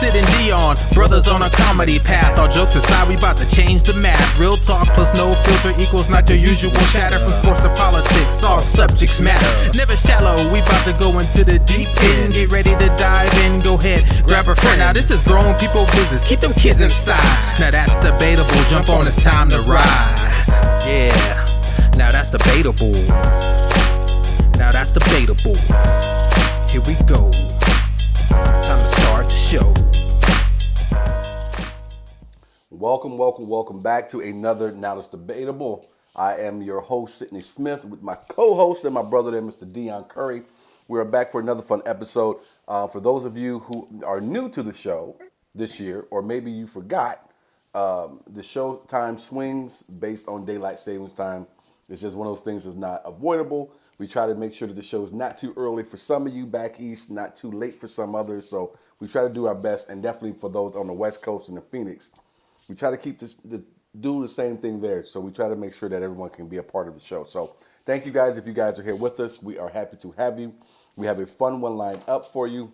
Sid and Dion, brothers on a comedy path. All jokes aside, we about to change the math. Real talk plus no filter equals not your usual chatter. From sports to politics, all subjects matter. Never shallow, we about to go into the deep end. Get ready to dive in, go ahead, grab a friend. Now this is grown people business, keep them kids inside. Now that's debatable, jump on, it's time to ride. Yeah, now that's debatable. Now that's debatable. Here we go. Time to start the show. Welcome back to another Now That's Debatable. I am your host, Sidney Smith, with my co-host and my brother there, Mr. Dion Curry. We are back for another fun episode. For those of you who are new to the show this year, or maybe you forgot, the show time swings based on daylight savings time. It's just one of those things that's not avoidable. We try to make sure that the show is not too early for some of you back east, not too late for some others. So we try to do our best, and definitely for those on the West Coast and the Phoenix, we try to keep do the same thing there. So we try to make sure that everyone can be a part of the show. So thank you guys if you guys are here with us. We are happy to have you. We have a fun one lined up for you.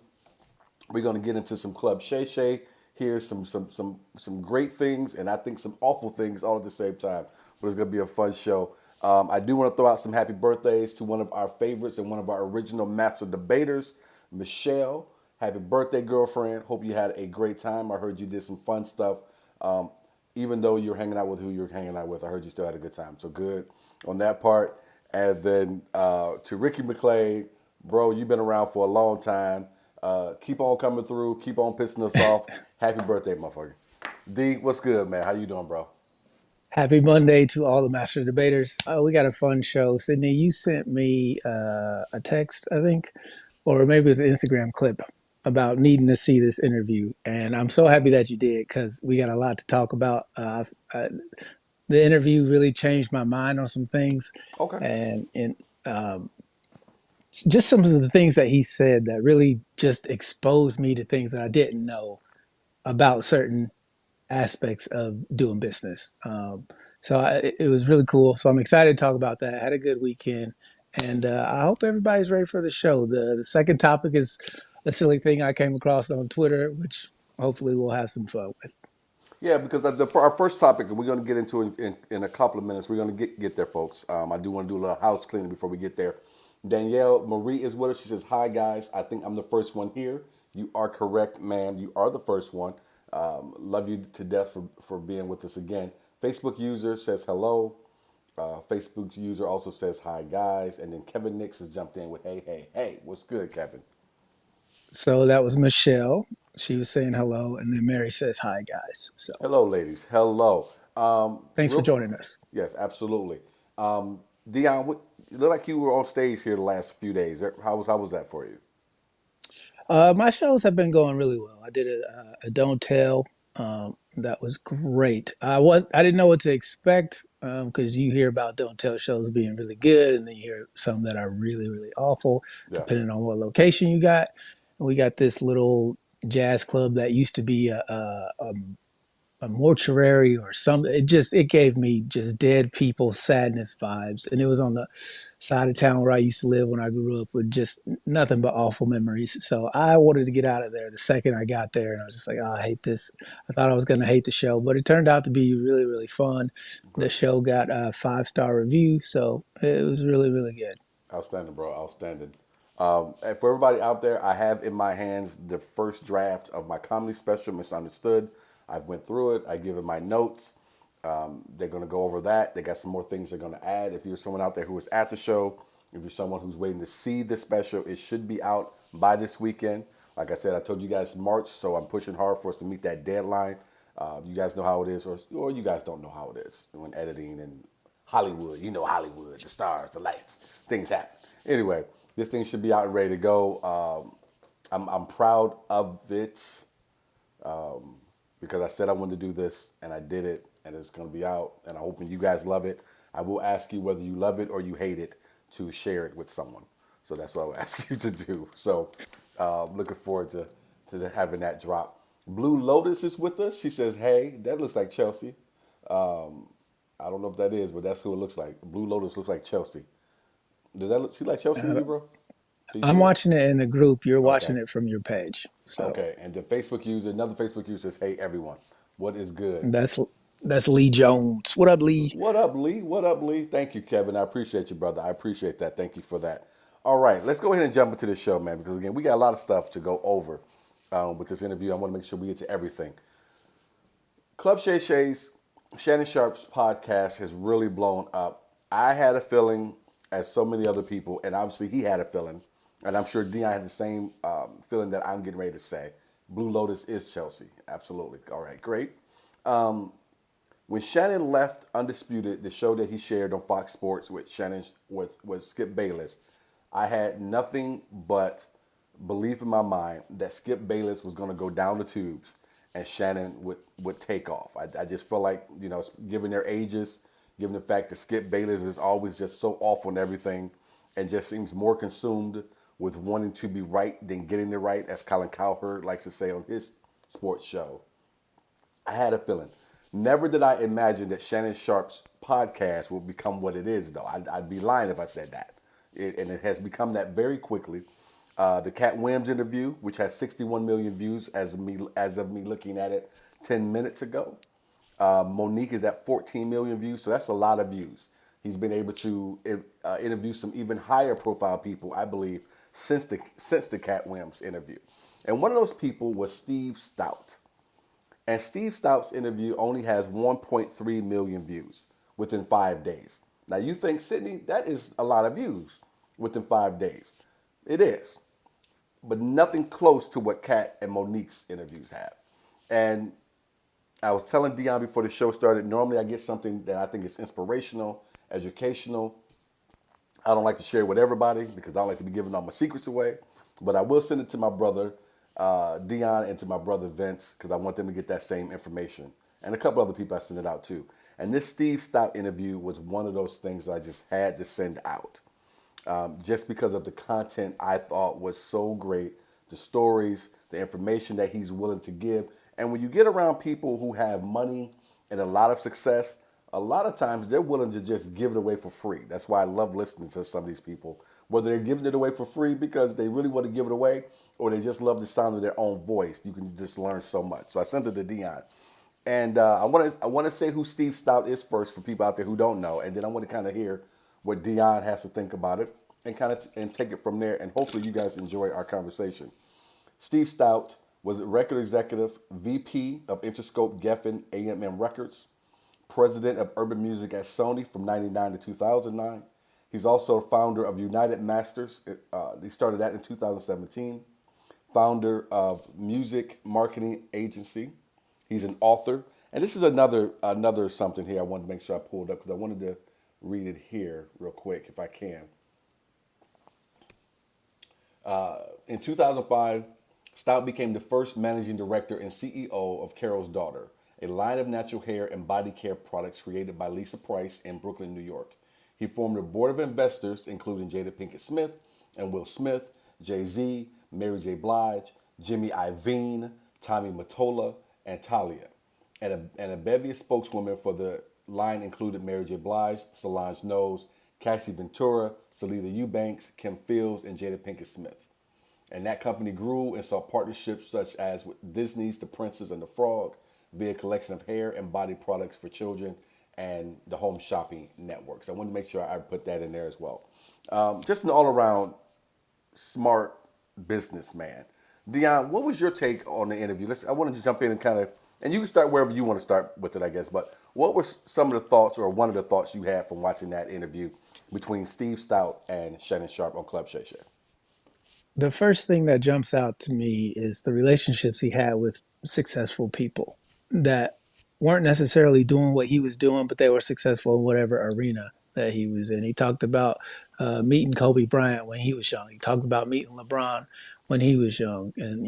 We're going to get into some Club Shay Shay here, some great things, and I think some awful things all at the same time. But it's going to be a fun show. I do want to throw out some happy birthdays to one of our favorites and one of our original master debaters, Michelle. Happy birthday, girlfriend. Hope you had a great time. I heard you did some fun stuff. Even though you're hanging out with who you're hanging out with, I heard you still had a good time. So good on that part. And then to Ricky McClay, bro, you've been around for a long time. Keep on coming through. Keep on pissing us off. Happy birthday, motherfucker. D, what's good, man? How you doing, bro? Happy Monday to all the master debaters. We got a fun show. Sydney, you sent me a text, I think, or maybe it was an Instagram clip about needing to see this interview. And I'm so happy that you did because we got a lot to talk about. The interview really changed my mind on some things. Okay. And just some of the things that he said that really just exposed me to things that I didn't know about certain aspects of doing business. It was really cool. So I'm excited to talk about that. I had a good weekend, and I hope everybody's ready for the show. The second topic is a silly thing I came across on Twitter, which hopefully we'll have some fun with. Yeah, because for our first topic, we're going to get into in a couple of minutes. We're going to get there, folks. I do want to do a little house cleaning before we get there. Danielle Marie is with us. She says, "Hi, guys. I think I'm the first one here. You are correct, ma'am. You are the first one. Love you to death for being with us again." Facebook user says hello. Facebook user also says hi, guys. And then Kevin Nix has jumped in with hey. What's good, Kevin? So that was Michelle. She was saying hello. And then Mary says hi, guys. So Hello, ladies. Hello. thanks for joining us. Yes, absolutely. Dion, you look like you were on stage here the last few days. How was that for you? My shows have been going really well. I did a Don't Tell. That was great. I didn't know what to expect because you hear about Don't Tell shows being really good, and then you hear some that are really, really awful, depending on what location you got. And we got this little jazz club that used to be a mortuary or something. It gave me just dead people sadness vibes, and it was on the side of town where I used to live when I grew up, with just nothing but awful memories. So I wanted to get out of there the second I got there, and I was just like, oh, I hate this. I thought I was going to hate the show, but it turned out to be really, really fun. The show got a 5-star review, so it was really, really good. Outstanding, bro. Outstanding. And for everybody out there, I have in my hands the first draft of my comedy special, Misunderstood. I've went through it. I give it my notes. They're going to go over that. They got some more things they're going to add. If you're someone out there who is at the show, if you're someone who's waiting to see the special, it should be out by this weekend. Like I said, I told you guys March, so I'm pushing hard for us to meet that deadline. You guys know how it is, or you guys don't know how it is when editing and Hollywood. You know Hollywood, the stars, the lights, things happen. Anyway, this thing should be out and ready to go. I'm proud of it. Because I said I wanted to do this, and I did it, and it's going to be out, and I'm hoping you guys love it. I will ask you whether you love it or you hate it to share it with someone. So that's what I will ask you to do. So looking forward to having that drop. Blue Lotus is with us. She says, hey, that looks like Chelsea. I don't know if that is, but that's who it looks like. Blue Lotus looks like Chelsea. Does that look? She like Chelsea to you, bro? I'm watching it in the group. You're watching it from your page. So Okay, and the Facebook user, another Facebook user says, "Hey everyone, what is good?" that's that's Lee Jones. What up, Lee? What up, Lee? What up, Lee? Thank you, Kevin. I appreciate you, brother. I appreciate that. Thank you for that. All right, let's go ahead and jump into the show, man, because again, we got a lot of stuff to go over with this interview. I want to make sure we get to everything. Club Shay Shay's Shannon Sharp's podcast has really blown up. I had a feeling, as so many other people, and obviously he had a feeling, and I'm sure Dion had the same feeling that I'm getting ready to say. Blue Lotus is Chelsea. Absolutely. All right, great. When Shannon left Undisputed, the show that he shared on Fox Sports with Shannon with Skip Bayless, I had nothing but belief in my mind that Skip Bayless was going to go down the tubes and Shannon would take off. I just feel like, given their ages, given the fact that Skip Bayless is always just so off on everything and just seems more consumed with wanting to be right than getting it right, as Colin Cowherd likes to say on his sports show. I had a feeling. Never did I imagine that Shannon Sharp's podcast would become what it is, though. I'd be lying if I said that. And it has become that very quickly. The Cat Williams interview, which has 61 million views as of me looking at it 10 minutes ago. Monique is at 14 million views, so that's a lot of views. He's been able to interview some even higher profile people, I believe, since the Cat Williams interview. And one of those people was Steve Stoute. And Steve Stoute's interview only has 1.3 million views within 5 days. Now you think, Sydney, that is a lot of views within 5 days. It is, but nothing close to what Kat and Monique's interviews have. And I was telling Dion before the show started, normally I get something that I think is inspirational, educational. I don't like to share it with everybody because I don't like to be giving all my secrets away. But I will send it to my brother, Dion, and to my brother Vince, because I want them to get that same information. And a couple other people I send it out to. And this Steve Stoute interview was one of those things I just had to send out. Just because of the content I thought was so great, the stories, the information that he's willing to give. And when you get around people who have money and a lot of success, a lot of times they're willing to just give it away for free. That's why I love listening to some of these people, whether they're giving it away for free because they really want to give it away or they just love the sound of their own voice. You can just learn so much. So I sent it to Dion. And I want to say who Steve Stoute is first for people out there who don't know, and then I want to kind of hear what Dion has to think about it, and and take it from there. And hopefully you guys enjoy our conversation. Steve Stoute was a record executive, VP of Interscope Geffen A&M Records, president of urban music at Sony from '99 to 2009. He's also a founder of United Masters. He started that in 2017. Founder of Music Marketing Agency. He's an author. And this is another something here I wanted to make sure I pulled up because I wanted to read it here real quick if I can. In 2005, Stoute became the first managing director and CEO of Carol's Daughter, a line of natural hair and body care products created by Lisa Price in Brooklyn, New York. He formed a board of investors, including Jada Pinkett Smith and Will Smith, Jay-Z, Mary J. Blige, Jimmy Iovine, Tommy Mottola, and Talia. And a bevy of spokeswomen for the line included Mary J. Blige, Solange Knowles, Cassie Ventura, Salida Eubanks, Kim Fields, and Jada Pinkett Smith. And that company grew and saw partnerships such as with Disney's The Princess and the Frog via a collection of hair and body products for children and the Home Shopping Network. So I wanted to make sure I put that in there as well. Just an all-around smart businessman. Dion, what was your take on the interview? I wanted to jump in and and you can start wherever you want to start with it, I guess. But what were some of the thoughts or one of the thoughts you had from watching that interview between Steve Stoute and Shannon Sharp on Club Shay Shay? The first thing that jumps out to me is the relationships he had with successful people that weren't necessarily doing what he was doing, but they were successful in whatever arena that he was in. He talked about meeting Kobe Bryant when he was young. He talked about meeting LeBron when he was young, and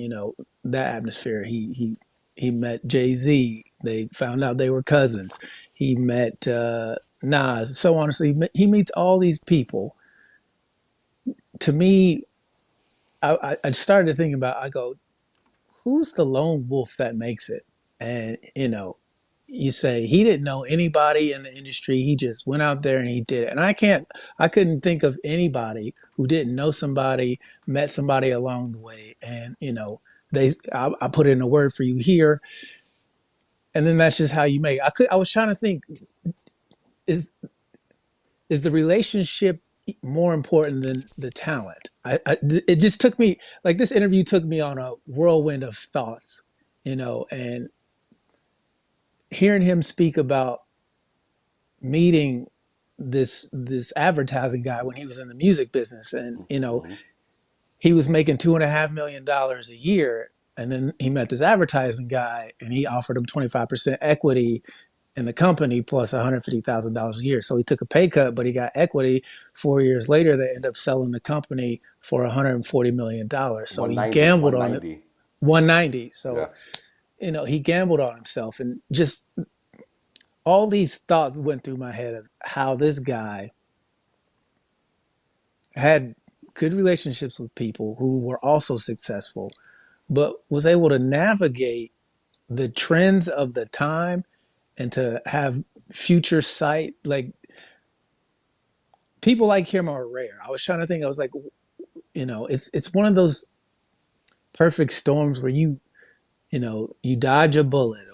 that atmosphere. He met Jay-Z. They found out they were cousins. He met Nas. So honestly, he meets all these people. To me, I started thinking about. I go, who's the lone wolf that makes it? And you say he didn't know anybody in the industry. He just went out there and he did it. And I couldn't think of anybody who didn't know somebody, met somebody along the way, and I put in a word for you here, and then that's just how you make. I was trying to think, is is the relationship more important than the talent? It just took me, like, this interview took me on a whirlwind of thoughts, and hearing him speak about meeting this advertising guy when he was in the music business, and he was making $2.5 million a year, and then he met this advertising guy and he offered him 25% equity in the company plus $150,000 a year. So he took a pay cut, but he got equity. 4 years later, they end up selling the company for $140 million. So he 190, gambled on it. 190. 190. Yeah. So he gambled on himself, and just all these thoughts went through my head of how this guy had good relationships with people who were also successful, but was able to navigate the trends of the time and to have future sight. Like, people like him are rare. I was trying to think, I was like, it's one of those perfect storms where you dodge a bullet,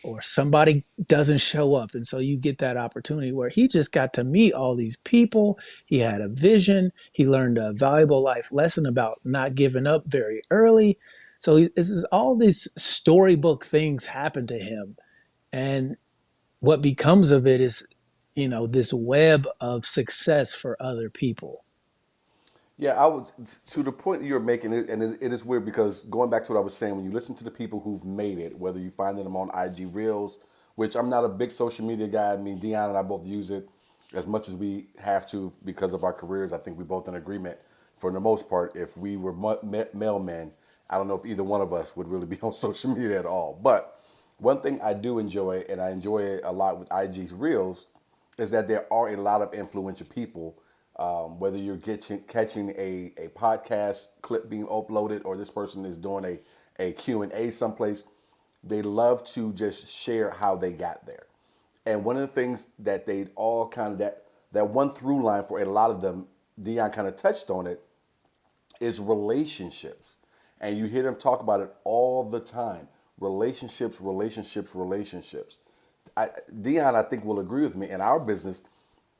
or somebody doesn't show up, and so you get that opportunity where he just got to meet all these people. He had a vision. He learned a valuable life lesson about not giving up very early. So this is all these storybook things happen to him, and what becomes of it is this web of success for other people. Yeah, I would, to the point you're making, and it is weird because going back to what I was saying, when you listen to the people who've made it, whether you find them on IG Reels, which I'm not a big social media guy. I mean, Dion and I both use it as much as we have to because of our careers. I think we both in agreement for the most part. If we were mailmen, I don't know if either one of us would really be on social media at all. But one thing I do enjoy, and I enjoy it a lot with IG's Reels, is that there are a lot of influential people, whether you're catching a podcast clip being uploaded or this person is doing a Q&A someplace, they love to just share how they got there. And one of the things that they all kind of, that one through line for a lot of them, Dion kind of touched on it, is relationships. And you hear them talk about it all the time. Relationships, relationships, relationships. Dion, I think, will agree with me. In our business,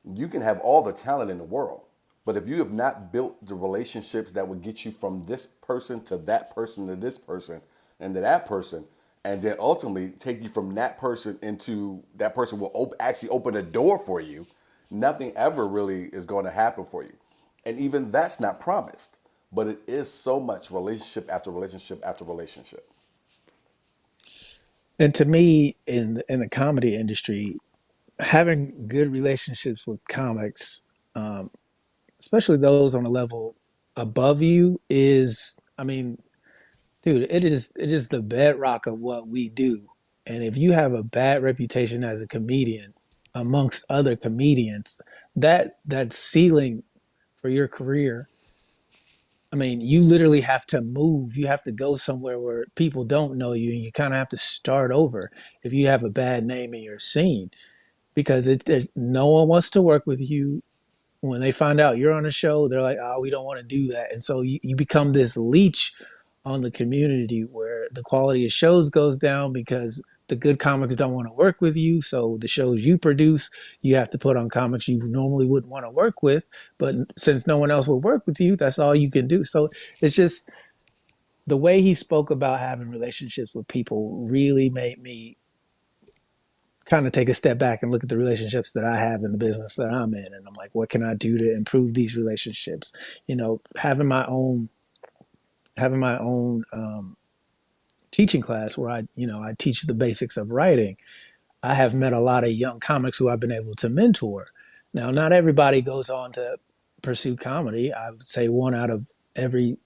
you can have all the talent in the world, but if you have not built the relationships that would get you from this person to that person to this person and to that person, and then ultimately take you from that person into that person will actually open a door for you, nothing ever really is going to happen for you. And even that's not promised, but it is so much relationship after relationship after relationship. And to me, in the comedy industry, having good relationships with comics, especially those on a level above you, is, I mean, dude, it is the bedrock of what we do. And if you have a bad reputation as a comedian amongst other comedians, that ceiling for your career, I mean, you literally have to move. You have to go somewhere where people don't know you, and you kind of have to start over if you have a bad name in your scene, because no one wants to work with you. When they find out you're on a show, they're like, oh, we don't want to do that. And so you become this leech on the community where the quality of shows goes down because the good comics don't want to work with you. So the shows you produce, you have to put on comics you normally wouldn't want to work with. But since no one else will work with you, that's all you can do. So it's just the way he spoke about having relationships with people really made me kind of take a step back and look at the relationships that I have in the business that I'm in. And I'm like, what can I do to improve these relationships? Having my own teaching class where I teach the basics of writing. I have met a lot of young comics who I've been able to mentor. Now, not everybody goes on to pursue comedy. I would say one out of every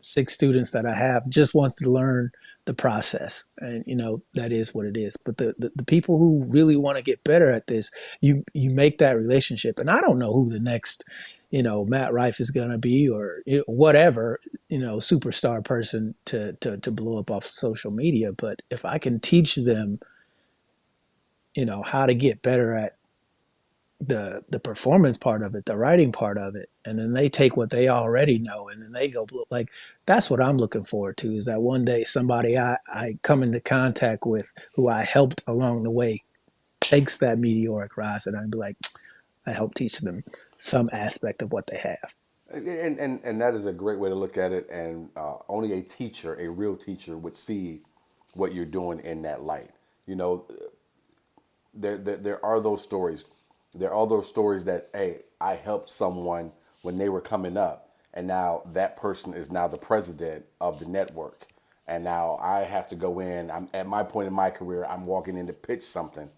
6 students that I have just wants to learn the process, and that is what it is. But the people who really want to get better at this, you make that relationship. And I don't know who the next Matt Rife is going to be, or whatever superstar person to blow up off social media. But if I can teach them how to get better at the performance part of it, the writing part of it, and then they take what they already know and then they go like that's what I'm looking forward to is that one day somebody I come into contact with who I helped along the way takes that meteoric rise and I'd be like, I help teach them some aspect of what they have. And that is a great way to look at it. And only a teacher, a real teacher, would see what you're doing in that light. You know, there are those stories. There are those stories that, hey, I helped someone when they were coming up, and now that person is now the president of the network. And now I have to go in. I'm at my point in my career. I'm walking in to pitch something,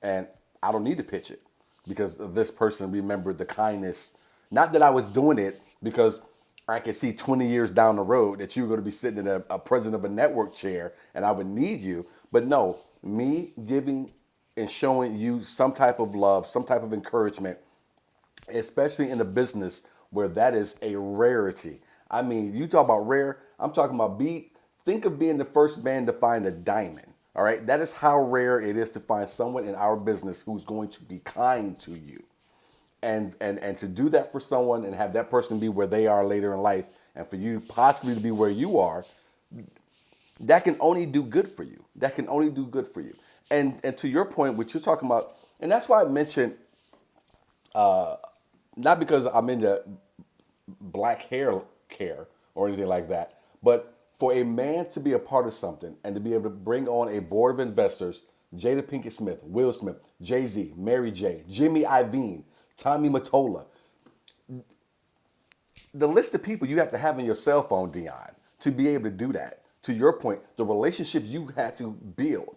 and I don't need to pitch it because this person remembered the kindness. Not that I was doing it because I could see 20 years down the road that you were going to be sitting in a president of a network chair and I would need you. But no, me giving and showing you some type of love, some type of encouragement, especially in a business where that is a rarity. I mean, you talk about rare, I'm talking about think of being the first man to find a diamond. All right. That is how rare it is to find someone in our business who's going to be kind to you. And to do that for someone and have that person be where they are later in life and for you possibly to be where you are, that can only do good for you. That can only do good for you. And to your point, what you're talking about, and that's why I mentioned, not because I'm into black hair care or anything like that, but for a man to be a part of something and to be able to bring on a board of investors, Jada Pinkett Smith, Will Smith, Jay-Z, Mary J, Jimmy Iovine, Tommy Mottola, the list of people you have to have in your cell phone, Dion, to be able to do that. To your point, the relationship you had to build.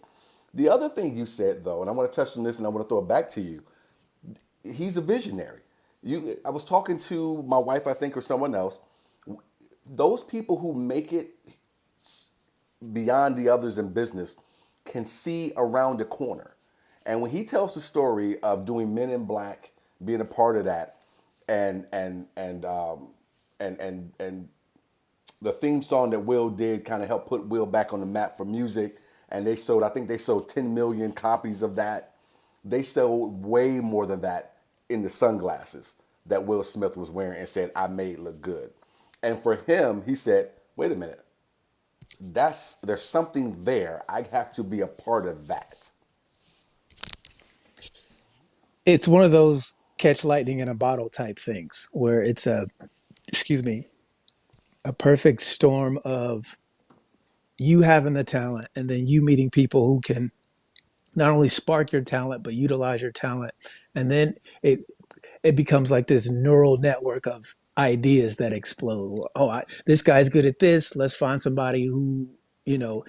The other thing you said, though, and I want to touch on this and I want to throw it back to you, he's a visionary. I was talking to my wife, I think, or someone else. Those people who make it beyond the others in business can see around the corner. And when he tells the story of doing Men in Black, being a part of that, and the theme song that Will did kind of helped put Will back on the map for music. And I think they sold 10 million copies of that. They sold way more than that in the sunglasses that Will Smith was wearing and said, I made look good. And for him, he said, wait a minute, there's something there. I have to be a part of that. It's one of those catch lightning in a bottle type things where it's excuse me, a perfect storm of you having the talent and then you meeting people who can not only spark your talent but utilize your talent, and then it becomes like this neural network of ideas that explode. This guy's good at this, let's find somebody who, you know,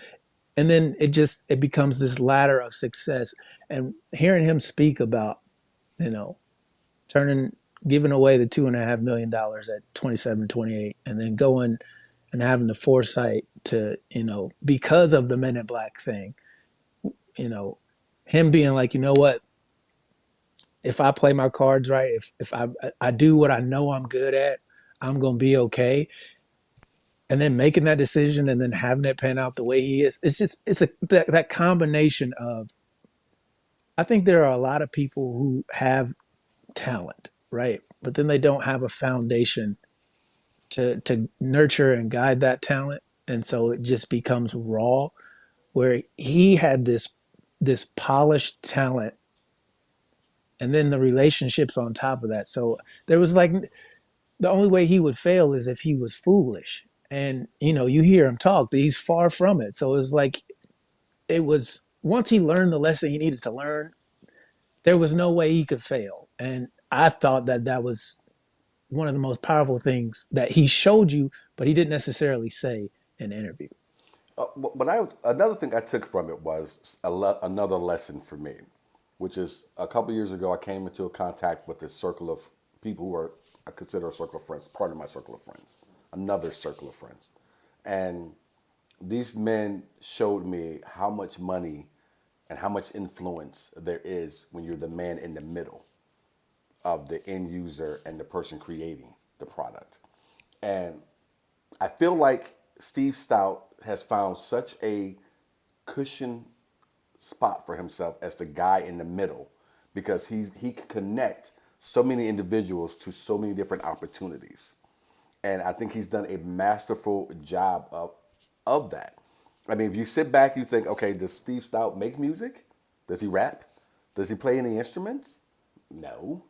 and then it becomes this ladder of success. And hearing him speak about, you know, turning giving away the $2.5 million at 27, 28, and then going and having the foresight to, you know, because of the Men in Black thing, you know, him being like, you know what, if I play my cards right, if I do what I know I'm good at, I'm gonna be okay. And then making that decision and then having it pan out the way he is, that combination of, I think there are a lot of people who have talent, right? But then they don't have a foundation to nurture and guide that talent. And so it just becomes raw, where he had this polished talent and then the relationships on top of that. So there was like, the only way he would fail is if he was foolish. And, you know, you hear him talk, he's far from it. So it was like, it was, once he learned the lesson he needed to learn, there was no way he could fail. And I thought that was one of the most powerful things that he showed you, but he didn't necessarily say in the interview. Another thing I took from it was another lesson for me, which is a couple years ago, I came into contact with this circle of people who I consider a circle of friends, part of my circle of friends, another circle of friends. And these men showed me how much money and how much influence there is when you're the man in the middle of the end user and the person creating the product. And I feel like Steve Stoute has found such a cushion spot for himself as the guy in the middle, because he can connect so many individuals to so many different opportunities. And I think he's done a masterful job of that. I mean, if you sit back, you think, okay, does Steve Stoute make music? Does he rap? Does he play any instruments? No.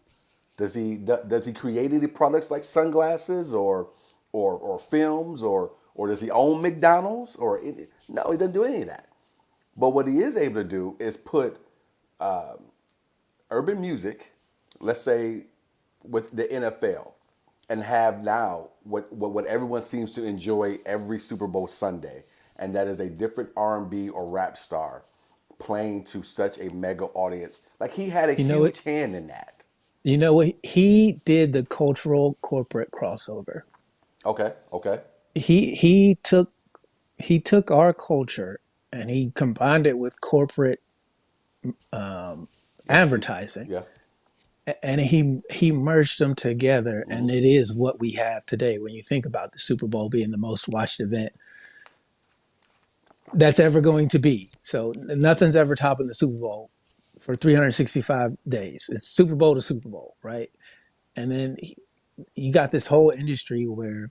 Does he create any products like sunglasses or films or does he own McDonald's no, he doesn't do any of that. But what he is able to do is put urban music, let's say with the NFL, and have now what everyone seems to enjoy every Super Bowl Sunday, and that is a different R&B or rap star playing to such a mega audience. Like he had a You know huge it. hand in that. You know what? He did the cultural corporate crossover. Okay, okay. He took our culture and he combined it with corporate Entities. advertising, Yeah. and he merged them together, Mm-hmm. and it is what we have today. When you think about the Super Bowl being the most watched event that's ever going to be, so nothing's ever topping the Super Bowl for 365 days. It's Super Bowl to Super Bowl, right? And then you got this whole industry where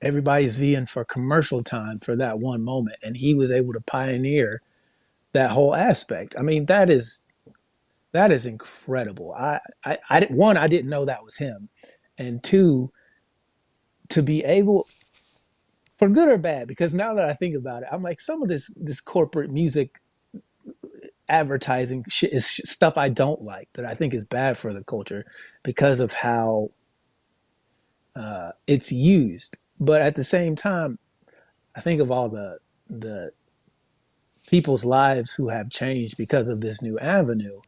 everybody's vying for commercial time for that one moment, and he was able to pioneer that whole aspect. I mean, that is incredible. One, I didn't know that was him, and two, to be able, for good or bad, because now that I think about it, I'm like, some of this corporate music advertising shit is stuff I don't like, that I think is bad for the culture because of how it's used. But at the same time, I think of all the people's lives who have changed because of this new avenue.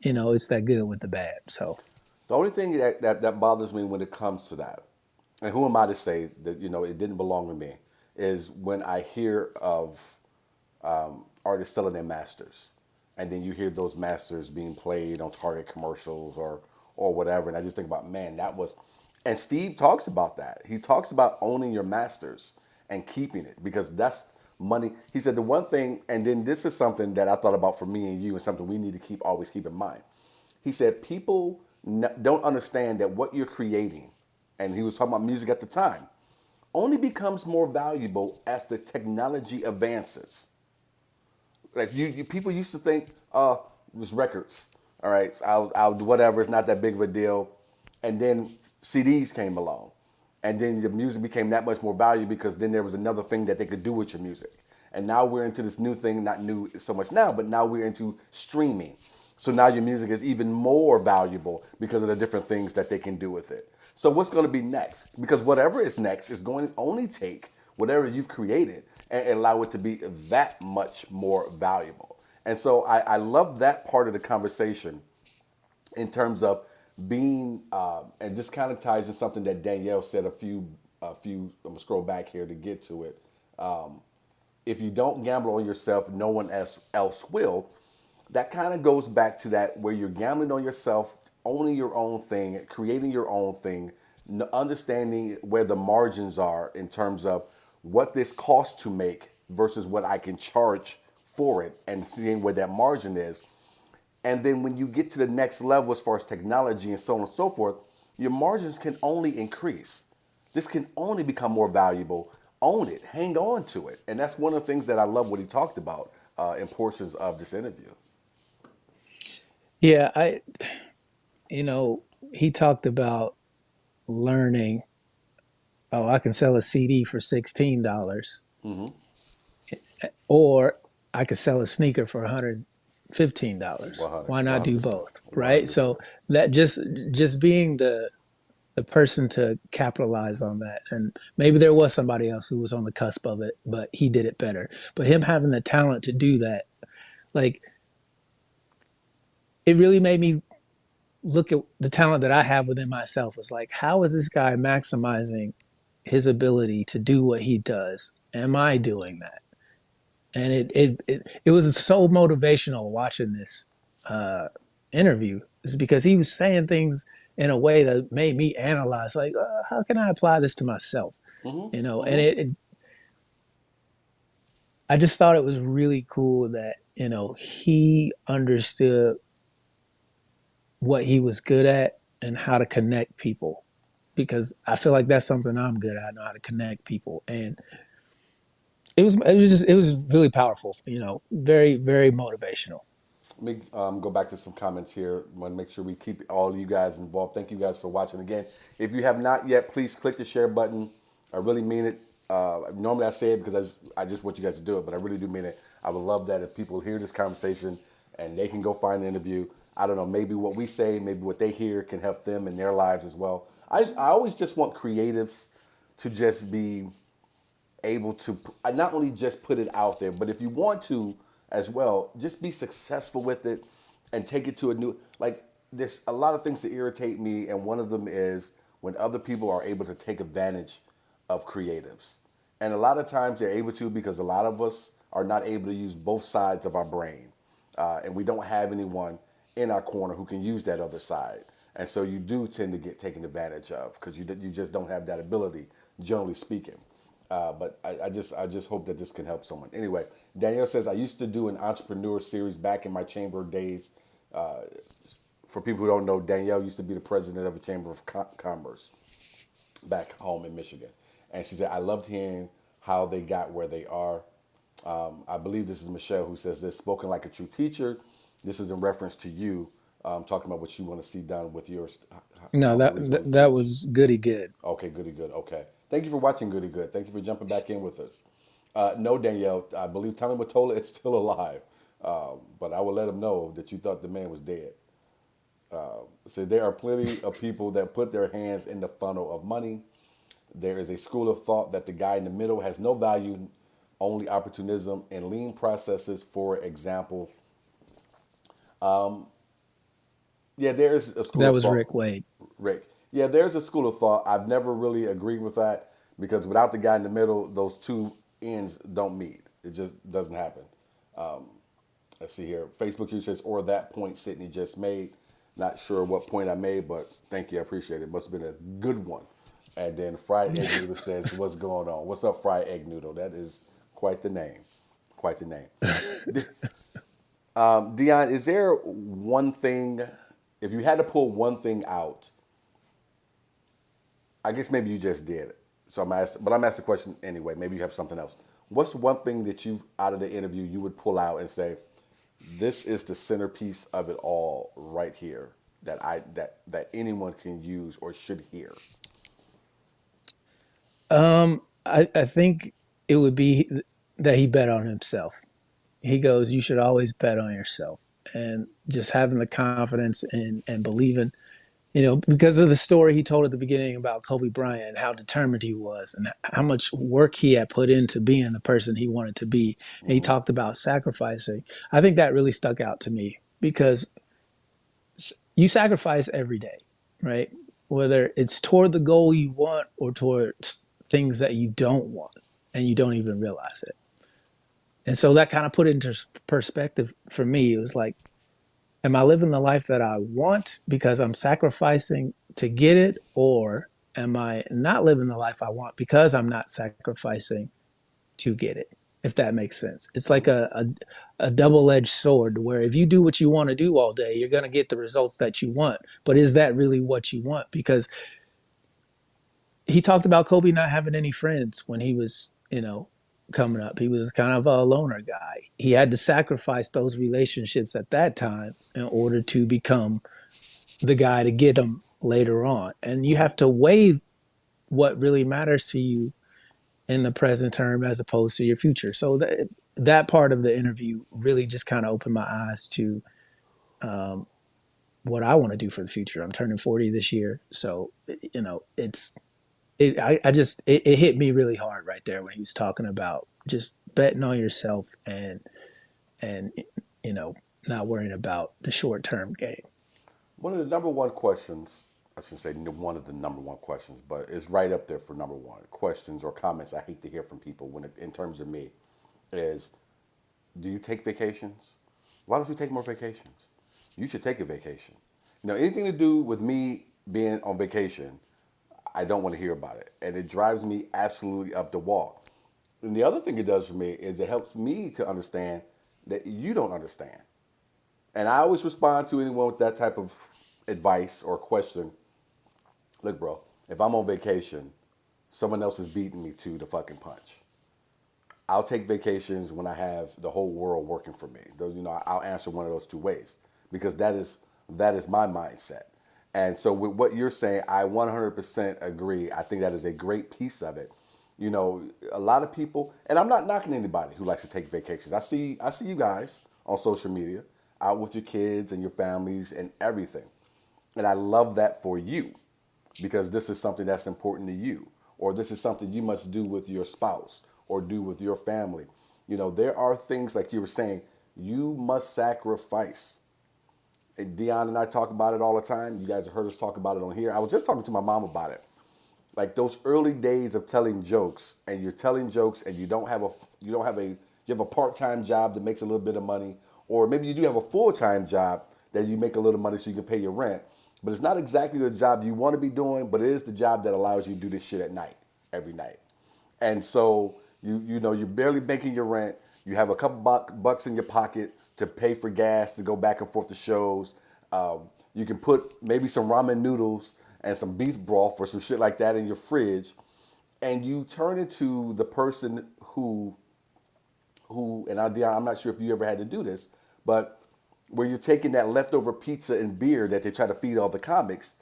It's that good with the bad. So The only thing that bothers me when it comes to that, and who am I to say that it didn't belong to me, is when I hear of artists selling their masters, and then you hear those masters being played on Target commercials or whatever, and I just think about, man, that was. And Steve talks about that. He talks about owning your masters and keeping it because that's money. He said the one thing, and then this is something that I thought about for me and you, and something we need to always keep in mind. He said people don't understand that what you're creating, and he was talking about music at the time, only becomes more valuable as the technology advances. Like people used to think, it was records. All right, so I'll do whatever. It's not that big of a deal. And then CDs came along, and then the music became that much more valuable because then there was another thing that they could do with your music. And now we're into this new thing, not new so much now, but now we're into streaming. So now your music is even more valuable because of the different things that they can do with it. So what's going to be next? Because whatever is next is going to only take whatever you've created and allow it to be that much more valuable. And so I love that part of the conversation in terms of being, and this kind of ties in something that Danielle said I'm gonna scroll back here to get to it. If you don't gamble on yourself, no one else will. That kind of goes back to that where you're gambling on yourself, owning your own thing, creating your own thing, understanding where the margins are in terms of what this costs to make versus what I can charge for it and seeing where that margin is. And then when you get to the next level as far as technology and so on and so forth, your margins can only increase. This can only become more valuable. Own it, hang on to it. And that's one of the things that I love what he talked about in portions of this interview. yeah, you know, he talked about learning. Oh, I can sell a CD for $16, or I could sell a sneaker for $115. Why not do 100%. both, right? 100%. So that just being the person to capitalize on that, and maybe there was somebody else who was on the cusp of it, but he did it better. But him having the talent to do that, like, it really made me look at the talent that I have within myself. It's like, how is this guy maximizing his ability to do what he does? Am I doing that? And it was so motivational watching this interview, is because he was saying things in a way that made me analyze, like, how can I apply this to myself? And I just thought it was really cool that he understood what he was good at and how to connect people, because I feel like that's something I'm good at. I know how to connect people, and it was really powerful. Very very motivational. Let me go back to some comments here. I want to make sure we keep all you guys involved. Thank you guys for watching again. If you have not yet, please click the share button. I really mean it. Normally I say it because I just want you guys to do it, but I really do mean it. I would love that if people hear this conversation and they can go find an interview. I don't know, maybe what we say, maybe what they hear can help them in their lives as well. I always just want creatives to just be able to not only just put it out there, but if you want to as well, just be successful with it and take it to a new, like, there's a lot of things that irritate me, and one of them is when other people are able to take advantage of creatives. And a lot of times they're able to because a lot of us are not able to use both sides of our brain. And we don't have anyone in our corner who can use that other side. And so you do tend to get taken advantage of because you just don't have that ability, generally speaking. But I just hope that this can help someone. Anyway, Danielle says, I used to do an entrepreneur series back in my chamber days. For people who don't know, Danielle used to be the president of a chamber of commerce back home in Michigan. And she said, I loved hearing how they got where they are. I believe this is Michelle who says this, spoken like a true teacher. This is in reference to you, talking about what you want to see done with yours. No, that was goody good. Okay, goody good. Okay. Thank you for watching Goody Good. Thank you for jumping back in with us. No, Danielle, I believe Tommy Mottola is still alive. But I will let him know that you thought the man was dead. So there are plenty of people that put their hands in the funnel of money. There is a school of thought that the guy in the middle has no value, only opportunism and lean processes, for example. Yeah, there is a school That of was thought. Rick Wade. Rick. Yeah, there's a school of thought. I've never really agreed with that because without the guy in the middle, those two ends don't meet. It just doesn't happen. Let's see here. Facebook user says, or that point Sydney just made. Not sure what point I made, but thank you. I appreciate it. Must have been a good one. And then Fried Egg Noodle says, what's going on? What's up, Fried Egg Noodle? That is quite the name. Quite the name. Dion, is there one thing, if you had to pull one thing out, I guess maybe you just did it. So I'm asking the question anyway. Maybe you have something else. What's one thing that you, out of the interview, you would pull out and say, this is the centerpiece of it all right here that anyone can use or should hear? I think it would be that he bet on himself. He goes, you should always bet on yourself, and just having the confidence and believing, because of the story he told at the beginning about Kobe Bryant and how determined he was and how much work he had put into being the person he wanted to be. And he talked about sacrificing. I think that really stuck out to me because you sacrifice every day, right? Whether it's toward the goal you want or towards things that you don't want and you don't even realize it. And so that kind of put it into perspective for me. It was like, am I living the life that I want because I'm sacrificing to get it? Or am I not living the life I want because I'm not sacrificing to get it? If that makes sense. It's like a double-edged sword where if you do what you want to do all day, you're going to get the results that you want. But is that really what you want? Because he talked about Kobe not having any friends when he was, coming up. He was kind of a loner guy. He had to sacrifice those relationships at that time in order to become the guy to get them later on. And you have to weigh what really matters to you in the present term as opposed to your future. So that part of the interview really just kind of opened my eyes to what I want to do for the future. I'm turning 40 this year. So, it hit me really hard right there when he was talking about just betting on yourself and not worrying about the short term game. One of the number one questions, I shouldn't say one of the number one questions, but it's right up there for number one questions or comments I hate to hear from people in terms of me is, do you take vacations? Why don't you take more vacations? You should take a vacation. Anything to do with me being on vacation, I don't want to hear about it. And it drives me absolutely up the wall. And the other thing it does for me is it helps me to understand that you don't understand. And I always respond to anyone with that type of advice or question. Look, bro, if I'm on vacation, someone else is beating me to the fucking punch. I'll take vacations when I have the whole world working for me. Those, I'll answer one of those two ways because that is my mindset. And so with what you're saying, I 100% agree. I think that is a great piece of it. A lot of people, and I'm not knocking anybody who likes to take vacations. I see you guys on social media out with your kids and your families and everything. And I love that for you because this is something that's important to you, or this is something you must do with your spouse or do with your family. There are things like you were saying, you must sacrifice. And Dion and I talk about it all the time. You guys have heard us talk about it on here. I was just talking to my mom about it. Like those early days of telling jokes, and you're telling jokes, and you have a part-time job that makes a little bit of money, or maybe you do have a full-time job that you make a little money so you can pay your rent. But it's not exactly the job you want to be doing, but it is the job that allows you to do this shit at night, every night. And so you're barely making your rent. You have a couple bucks in your pocket to pay for gas to go back and forth to shows. You can put maybe some ramen noodles and some beef broth or some shit like that in your fridge, and you turn into the person who and I'm not sure if you ever had to do this, but where you're taking that leftover pizza and beer that they try to feed all the comics,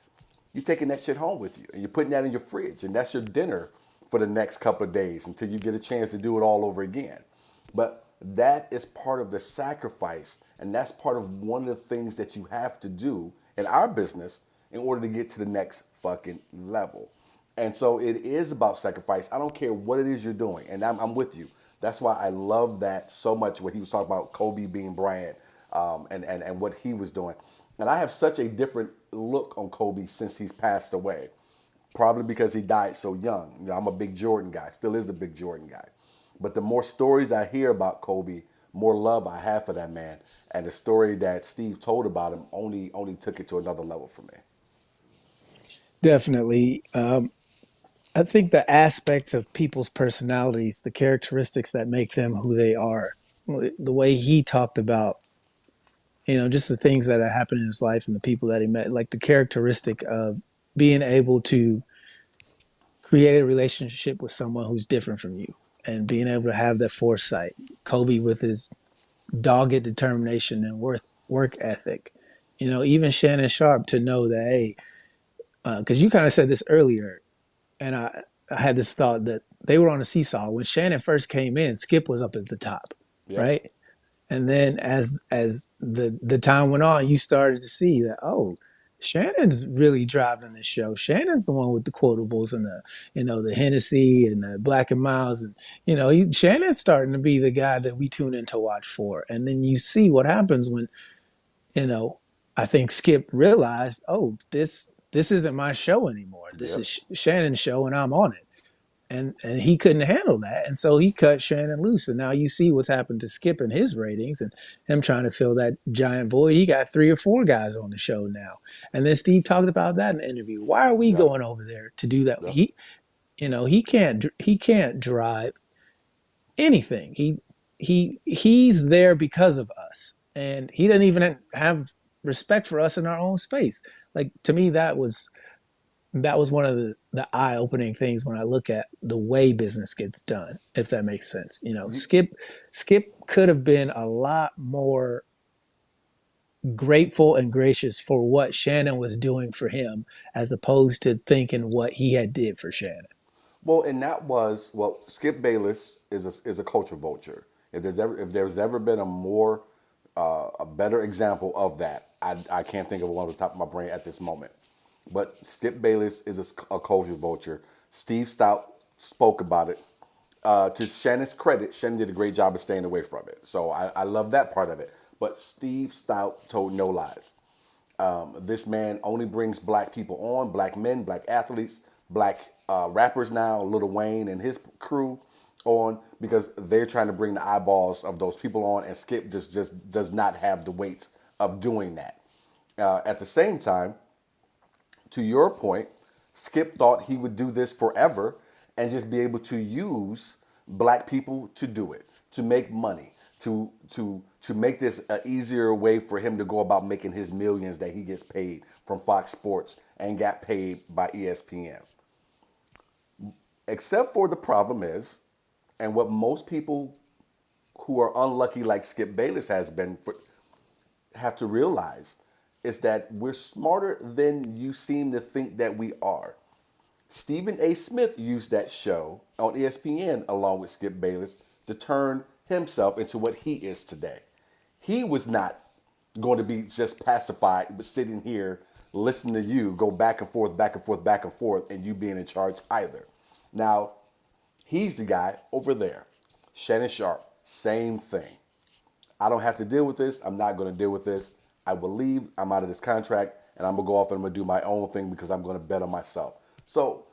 you're taking that shit home with you and you're putting that in your fridge, and that's your dinner for the next couple of days until you get a chance to do it all over again. But that is part of the sacrifice, and that's part of one of the things that you have to do in our business in order to get to the next fucking level. And so it is about sacrifice. I don't care what it is you're doing, and I'm with you. That's why I love that so much. What he was talking about, Kobe being Bryant, and what he was doing. And I have such a different look on Kobe since he's passed away. Probably because he died so young. I'm a big Jordan guy, still is a big Jordan guy. But the more stories I hear about Kobe, more love I have for that man. And the story that Steve told about him only took it to another level for me. Definitely. I think the aspects of people's personalities, the characteristics that make them who they are, the way he talked about, just the things that had happened in his life and the people that he met, like the characteristic of being able to create a relationship with someone who's different from you and being able to have that foresight. Kobe with his dogged determination and work ethic. Even Shannon Sharp to know that, hey, because you kind of said this earlier, and I had this thought that they were on a seesaw. When Shannon first came in, Skip was up at the top, Yeah. right? And then as the time went on, you started to see that, oh, Shannon's really driving this show. Shannon's the one with the quotables and the Hennessy and the Black and Miles, and Shannon's starting to be the guy that we tune in to watch for. And then you see what happens when I think Skip realized, oh, this isn't my show anymore. This Yep. is Shannon's show, and I'm on it. And he couldn't handle that, and so he cut Shannon loose. And now you see what's happened to Skip and his ratings, and him trying to fill that giant void. He got 3 or 4 guys on the show now. And then Steve talked about that in the interview. Why are we Yep. going over there to do that? Yep. He can't drive anything. He's there because of us, and he doesn't even have respect for us in our own space. Like, to me, that was one of the eye-opening things when I look at the way business gets done, if that makes sense. Skip could have been a lot more grateful and gracious for what Shannon was doing for him, as opposed to thinking what he had did for Shannon. Well, and that was Skip Bayless is a culture vulture. If there's ever been a better example of that, I can't think of one off the top of my brain at this moment. But Skip Bayless is a culture vulture. Steve Stoute spoke about it. To Shannon's credit, Shannon did a great job of staying away from it. So I love that part of it. But Steve Stoute told no lies. This man only brings black people on, black men, black athletes, black rappers now, Lil Wayne and his crew on, because they're trying to bring the eyeballs of those people on, and Skip just does not have the weight of doing that. At the same time, to your point, Skip thought he would do this forever and just be able to use black people to do it, to make money, to to make this an easier way for him to go about making his millions that he gets paid from Fox Sports and got paid by ESPN. Except for the problem is, and what most people who are unlucky like Skip Bayless has been have to realize is that we're smarter than you seem to think that we are. Stephen A. Smith used that show on ESPN along with Skip Bayless to turn himself into what he is today. He was not going to be just pacified, but sitting here listening to you go back and forth, back and forth, back and forth, and you being in charge either. Now, he's the guy over there. Shannon Sharp, same thing. I don't have to deal with this. I'm not going to deal with this. I will leave. I'm out of this contract, and I'm going to go off and I'm going to do my own thing because I'm going to bet on myself. So,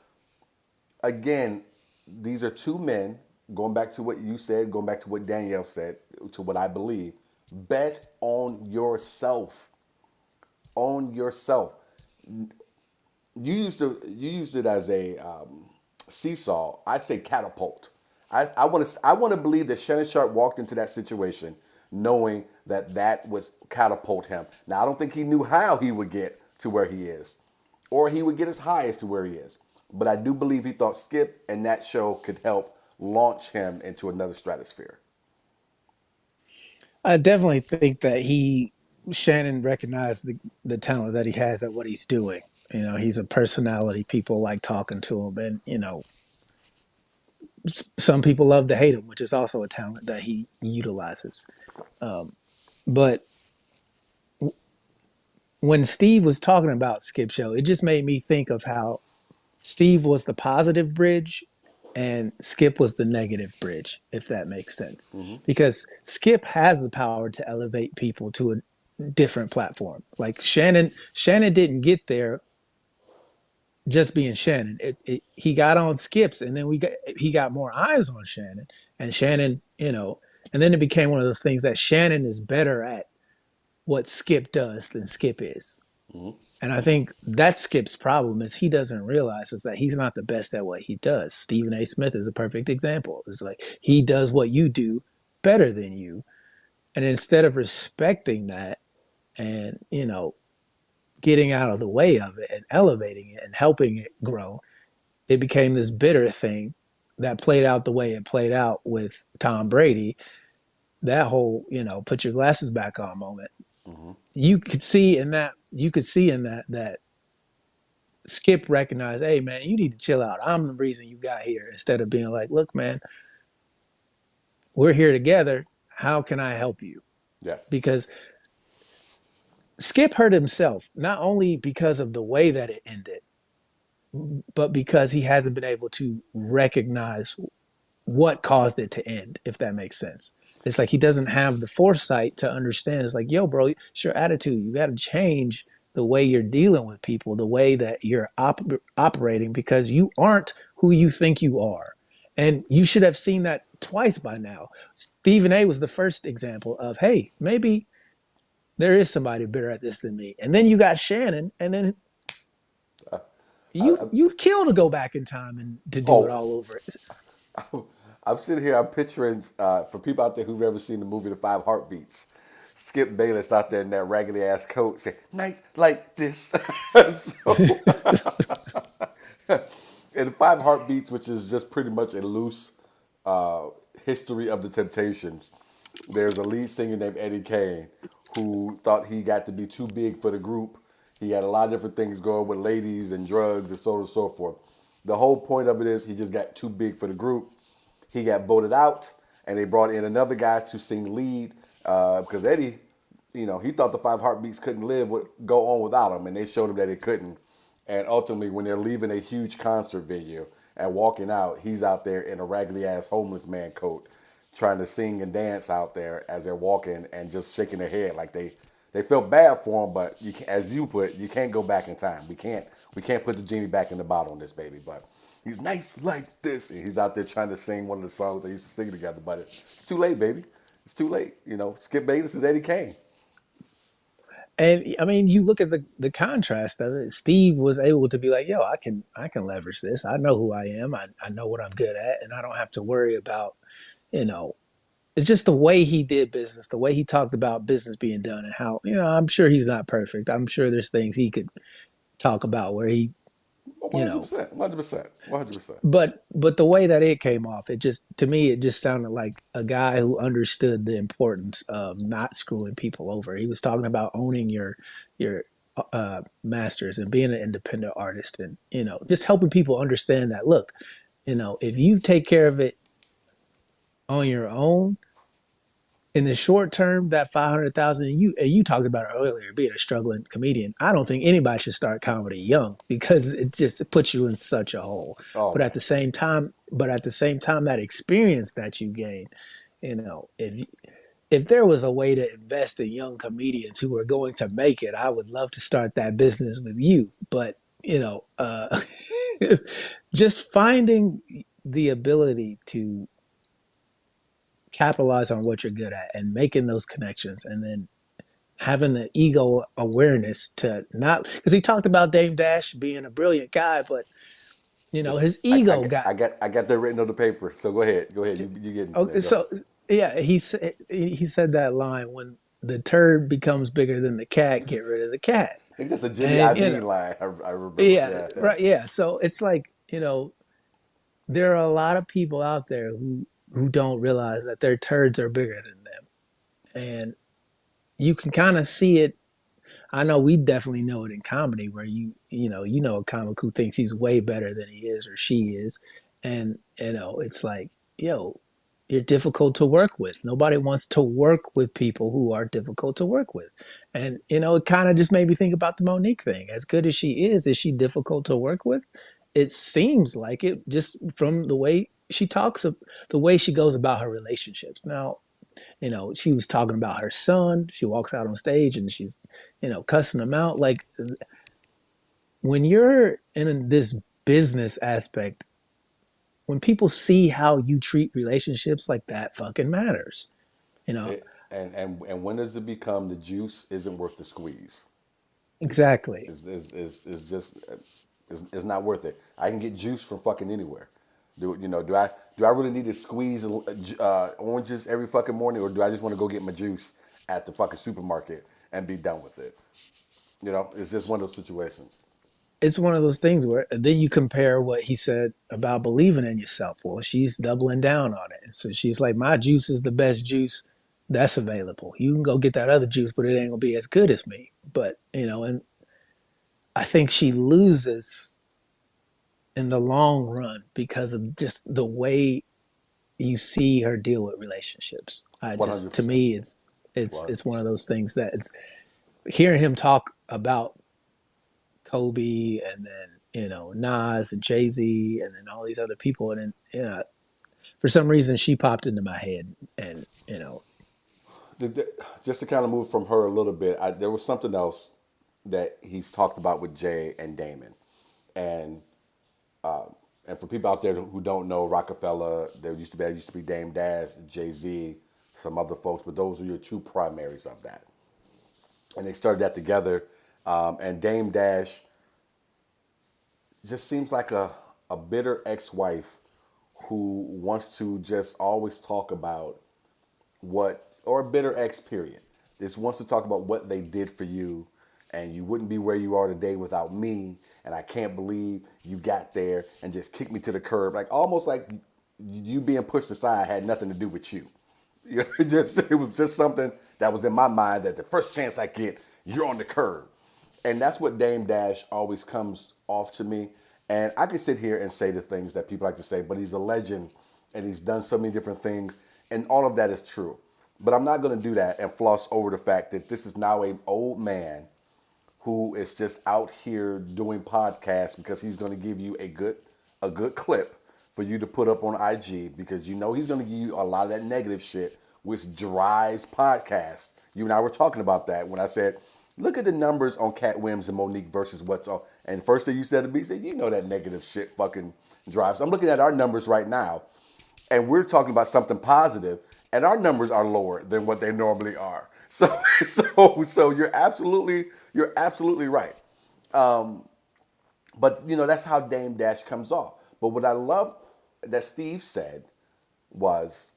again, these are two men, going back to what you said, going back to what Danielle said, to what I believe. Bet on yourself. On yourself. You used it as a seesaw. I'd say catapult. I want to believe that Shannon Sharp walked into that situation knowing that would catapult him. Now, I don't think he knew how he would get to where he is, or he would get as high as to where he is. But I do believe he thought Skip and that show could help launch him into another stratosphere. I definitely think that Shannon recognized the talent that he has at what he's doing. You know, he's a personality. People like talking to him, and you know, some people love to hate him, which is also a talent that he utilizes. But when Steve was talking about Skip Show, it just made me think of how Steve was the positive bridge and Skip was the negative bridge, if that makes sense. Because Skip has the power to elevate people to a different platform. Like Shannon didn't get there just being Shannon. He got on Skip's, and then he got more eyes on Shannon, and Shannon, you know, and then it became one of those things that Shannon is better at what Skip does than Skip is. And I think that's Skip's problem is he doesn't realize is that he's not the best at what he does. Stephen A. Smith is a perfect example. It's like he does what you do better than you. And instead of respecting that and, you know, getting out of the way of it and elevating it and helping it grow, it became this bitter thing that played out the way it played out with Tom Brady. That whole, you know, put your glasses back on moment. You could see in that that Skip recognized, hey man, you need to chill out. I'm the reason you got here. Instead of being like, look, man, we're here together. How can I help you? Yeah. Because Skip hurt himself, not only because of the way that it ended, but because he hasn't been able to recognize what caused it to end, if that makes sense. It's like he doesn't have the foresight to understand. It's like, yo, bro, it's your attitude. You got to change the way you're dealing with people, the way that you're operating, because you aren't who you think you are. And you should have seen that twice by now. Stephen A. was the first example of, hey, maybe there is somebody better at this than me. And then you got Shannon, and then you kill to go back in time and to do it all over. I'm sitting here, I'm picturing, for people out there who've ever seen the movie The Five Heartbeats, Skip Bayless out there in that raggedy ass coat saying, nights like this. In Five Heartbeats, which is just pretty much a loose history of the Temptations, there's a lead singer named Eddie Kane who thought he got to be too big for the group. He had a lot of different things going with ladies and drugs and so on and so forth. The whole point of it is he just got too big for the group. He got voted out, and they brought in another guy to sing lead because Eddie, you know, he thought the Five Heartbeats couldn't go on without him, and they showed him that it couldn't. And ultimately, when they're leaving a huge concert venue and walking out, he's out there in a raggedy-ass homeless man coat trying to sing and dance out there as they're walking and just shaking their head like they felt bad for him, but as you put, you can't go back in time. We can't put the genie back in the bottle on this baby, but he's nice like this. And he's out there trying to sing one of the songs they used to sing together, but it's too late, baby. It's too late. You know, Skip Bayless is Eddie Kane. And I mean, you look at the contrast of it. Steve was able to be like, yo, I can leverage this. I know who I am. I know what I'm good at, and I don't have to worry about, you know, it's just the way he did business, the way he talked about business being done, and how I'm sure he's not perfect. I'm sure there's things he could talk about where he, One you hundred know, percent, 100%, 100%. but the way that it came off, it just to me it just sounded like a guy who understood the importance of not screwing people over. He was talking about owning your masters and being an independent artist, and just helping people understand that, look, if you take care of it on your own in the short term, that 500,000, and you talked about it earlier, being a struggling comedian. I don't think anybody should start comedy young because it puts you in such a hole. Oh But man, at the same time, that experience that you gain, if there was a way to invest in young comedians who are going to make it, I would love to start that business with you. But just finding the ability to capitalize on what you're good at and making those connections, and then having the ego awareness to not, because he talked about Dame Dash being a brilliant guy, but listen, his ego I got that written on the paper. So go ahead. You getting there? okay, Go. so yeah, he said that line, when the turd becomes bigger than the cat, get rid of the cat. I think that's a Jimmy And Iovine line. I remember. yeah, Yeah, yeah. right, yeah, so it's like, there are a lot of people out there who don't realize that their turds are bigger than them, and you can kind of see it. I know we definitely know it in comedy, where a comic who thinks he's way better than he is or she is, and it's like, yo, you're difficult to work with. Nobody wants to work with people who are difficult to work with, and it kind of just made me think about the Monique thing. As good as is she difficult to work with? It seems like it, just from the way she talks, the way she goes about her relationships. Now, she was talking about her son. She walks out on stage and she's, cussing him out. Like, when you're in this business aspect, when people see how you treat relationships, like, that fucking matters. You know, It, and when does it become the juice isn't worth the squeeze? exactly. Is just is not worth it. I can get juice from fucking anywhere. Do I really need to squeeze oranges every fucking morning, or do I just want to go get my juice at the fucking supermarket and be done with it? It's just one of those situations. It's one of those things where then you compare what he said about believing in yourself. Well, she's doubling down on it. And so she's like, my juice is the best juice that's available. You can go get that other juice, but it ain't gonna be as good as me. But and I think she loses in the long run because of just the way you see her deal with relationships. One hundred To percent. me, One hundred it's one of percent. those things that it's hearing him talk about Kobe, and then Nas and Jay-Z, and then all these other people, and then for some reason she popped into my head, and Just to kind of move from her a little bit, there was something else that he's talked about with Jay and Damon, and and for people out there who don't know, Rockefeller, there used to be Dame Dash, Jay Z, some other folks, but those were your two primaries of that, and they started that together. And Dame Dash just seems like a bitter ex-wife who wants to just always talk about or a bitter ex period. Just wants to talk about what they did for you, and you wouldn't be where you are today without me, and I can't believe you got there and just kicked me to the curb. Like, almost like you being pushed aside had nothing to do with you. It was just something that was in my mind, that the first chance I get, you're on the curb. And that's what Dame Dash always comes off to me. And I could sit here and say the things that people like to say, but he's a legend and he's done so many different things, and all of that is true. But I'm not going to do that and floss over the fact that this is now an old man who is just out here doing podcasts because he's going to give you a good clip for you to put up on IG, because he's going to give you a lot of that negative shit, which dries podcasts. You and I were talking about that when I said, look at the numbers on Cat Williams and Monique versus what's on. And first thing you said to me, you said, that negative shit fucking drives. I'm looking at our numbers right now, and we're talking about something positive, and our numbers are lower than what they normally are. So you're absolutely right. But that's how Dame Dash comes off. But what I love that Steve said was,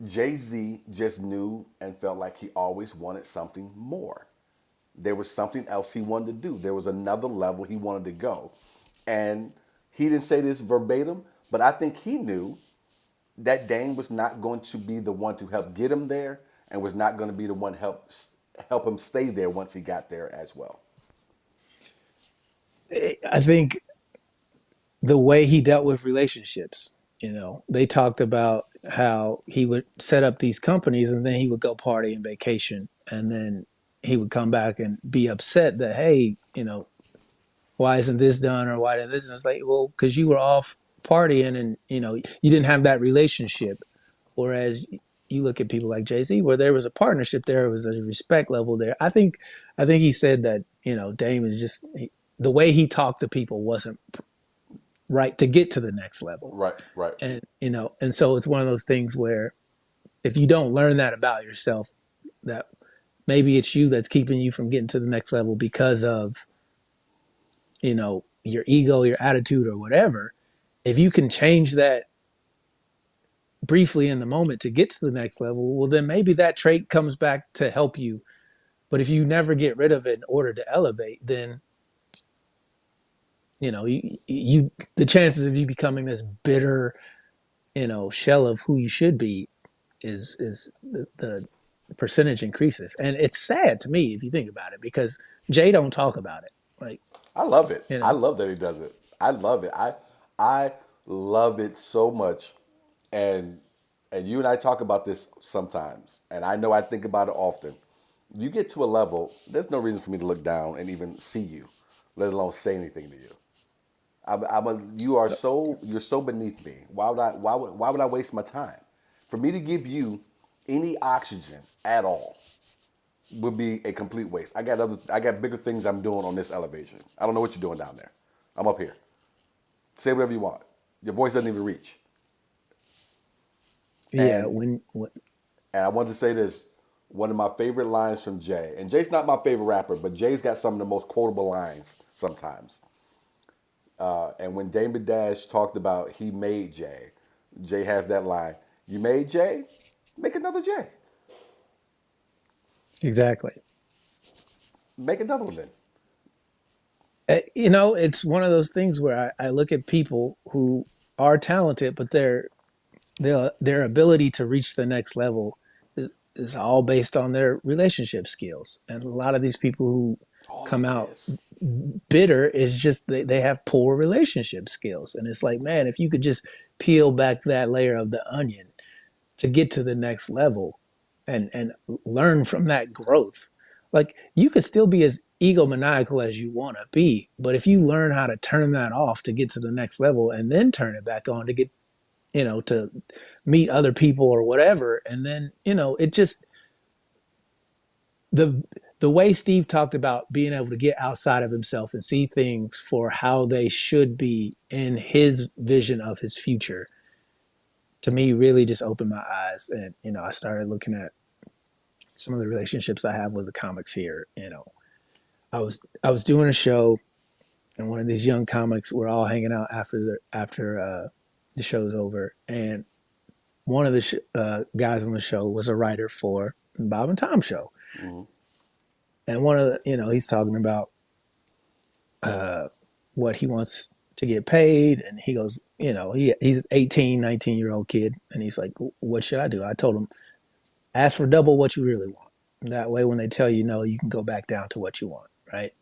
Jay-Z just knew and felt like he always wanted something more. There was something else he wanted to do. There was another level he wanted to go. And he didn't say this verbatim, but I think he knew that Dame was not going to be the one to help get him there and was not going to be the one help him stay there once he got there as well. I think the way he dealt with relationships, they talked about how he would set up these companies and then he would go party and vacation. And then he would come back and be upset that, hey, why isn't this done or why didn't this? And it's like, well, because you were off partying and, you didn't have that relationship. Whereas you look at people like Jay-Z, where there was a partnership there, was a respect level there. I think he said that, Dame is just the way he talked to people wasn't right to get to the next level. Right, right. And so it's one of those things where if you don't learn that about yourself, that maybe it's you that's keeping you from getting to the next level because of, your ego, your attitude or whatever. If you can change that briefly in the moment to get to the next level, well, then maybe that trait comes back to help you. But if you never get rid of it in order to elevate, then you the chances of you becoming this bitter, shell of who you should be is the percentage increases. And it's sad to me if you think about it, because Jay don't talk about it. Like, I love it. you I know, love that he does it. I love it. I love it so much. And you and I talk about this sometimes. And I know I think about it often. You get to a level, there's no reason for me to look down and even see you, let alone say anything to you. You're so beneath me. Why would I waste my time? For me to give you any oxygen at all would be a complete waste. I got bigger things I'm doing on this elevation. I don't know what you're doing down there. I'm up here. Say whatever you want. Your voice doesn't even reach. yeah, And when and I wanted to say this. One of my favorite lines from Jay, and Jay's not my favorite rapper, but Jay's got some of the most quotable lines sometimes. And when Damon Dash talked about he made Jay, Jay has that line: "You made Jay, make another Jay, exactly. make another one." Then It's one of those things where I look at people who are talented, but their ability to reach the next level is all based on their relationship skills. And a lot of these people who all come of out this. bitter is just they have poor relationship skills. And it's like, man, if you could just peel back that layer of the onion to get to the next level and learn from that growth, like you could still be as egomaniacal as you want to be, but if you learn how to turn that off to get to the next level and then turn it back on to get to meet other people or whatever, and then it just the the way Steve talked about being able to get outside of himself and see things for how they should be in his vision of his future, to me really just opened my eyes. And I started looking at some of the relationships I have with the comics here. I was doing a show, and one of these young comics were all hanging out after the show's over, and one of the guys on the show was a writer for Bob and Tom show. Mm-hmm. And one of the, he's talking about what he wants to get paid. And he goes, he's 18, 19-year-old kid. And he's like, what should I do? I told him, ask for double what you really want. That way, when they tell you no, you can go back down to what you want. Right.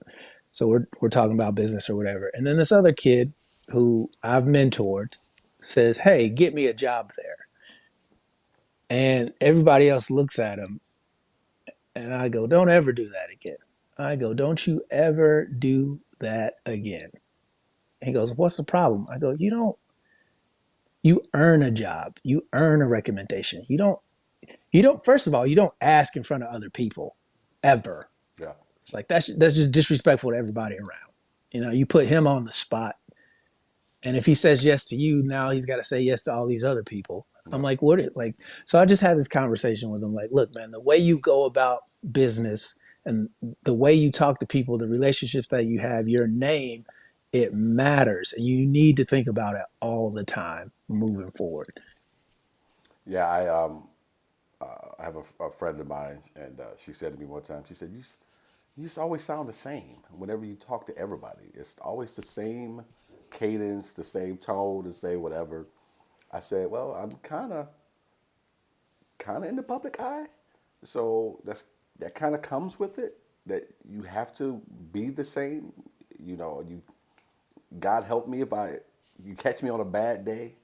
So we're talking about business or whatever. And then this other kid who I've mentored says, hey, get me a job there. And everybody else looks at him. And I go, don't ever do that again. I go, don't you ever do that again. He goes, what's the problem? I go, you earn a job. You earn a recommendation. You don't, first of all, you don't ask in front of other people ever. Yeah. It's like, that's just disrespectful to everybody around. You put him on the spot. And if he says yes to you, now he's got to say yes to all these other people. Yeah. I'm like, so I just had this conversation with him. Like, look, man, the way you go about business and the way you talk to people, the relationships that you have, your name, it matters. And you need to think about it all the time moving forward. Yeah, I have a friend of mine, and she said to me one time, she said, you just always sound the same whenever you talk to everybody. It's always the same cadence, the same tone, the same whatever. I said, well, I'm kind of in the public eye, so that kind of comes with it. That you have to be the same. You know, you God help me if you catch me on a bad day,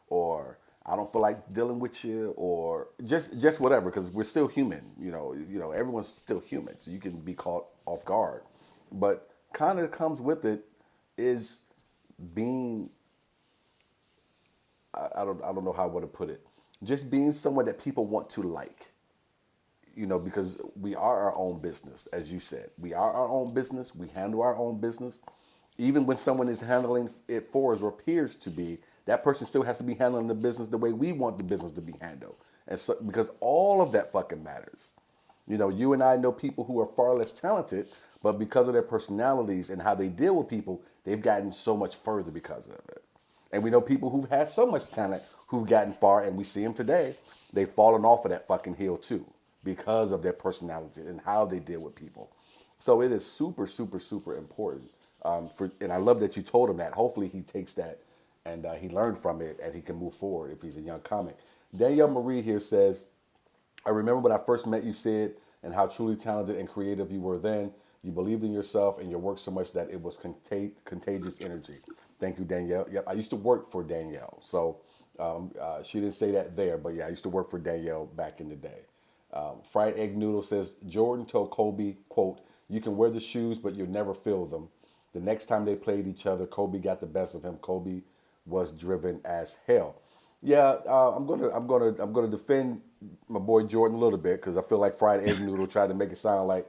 or I don't feel like dealing with you, or just whatever, because we're still human. Everyone's still human, so you can be caught off guard. But kind of comes with it is being I don't know how I want to put it. Just being someone that people want to like. Because we are our own business, as you said. We are our own business. We handle our own business. Even when someone is handling it for us or appears to be, that person still has to be handling the business the way we want the business to be handled. And so, because all of that fucking matters. You and I know people who are far less talented, but because of their personalities and how they deal with people, they've gotten so much further because of it. And we know people who've had so much talent who've gotten far, and we see them today, they've fallen off of that fucking hill too because of their personality and how they deal with people. So it is super, super, super important. And I love that you told him that. Hopefully he takes that and he learned from it and he can move forward if he's a young comic. Danielle Marie here says, I remember when I first met you, Sid, and how truly talented and creative you were then. You believed in yourself and your work so much that it was contagious energy. Thank you, Danielle. Yep, I used to work for Danielle. So she didn't say that there, but yeah, I used to work for Danielle back in the day. Fried Egg Noodle says, Jordan told Kobe, quote, you can wear the shoes, but you'll never feel them. The next time they played each other, Kobe got the best of him. Kobe was driven as hell. Yeah, I'm gonna defend my boy Jordan a little bit because I feel like Fried Egg Noodle tried to make it sound like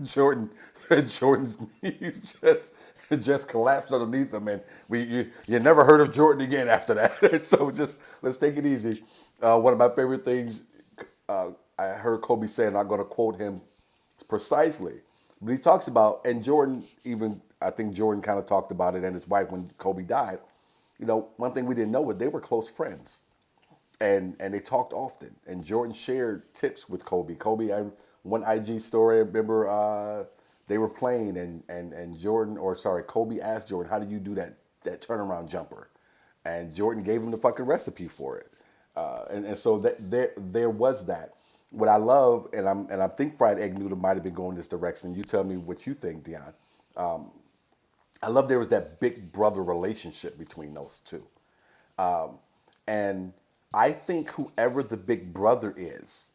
Jordan's knees just collapsed underneath him, and you never heard of Jordan again after that. So just let's take it easy. One of my favorite things I heard Kobe say, and I'm going to quote him precisely, but he talks about, and Jordan even, I think Jordan kind of talked about it, and his wife when Kobe died. One thing we didn't know was they were close friends, and they talked often. And Jordan shared tips with Kobe. One IG story, I remember they were playing, and Kobe asked Jordan, how do you do that turnaround jumper? And Jordan gave him the fucking recipe for it. And so that there was that. What I love, and I think Fried Egg Noodle might have been going this direction. You tell me what you think, Dion. I love there was that big brother relationship between those two. And I think whoever the big brother is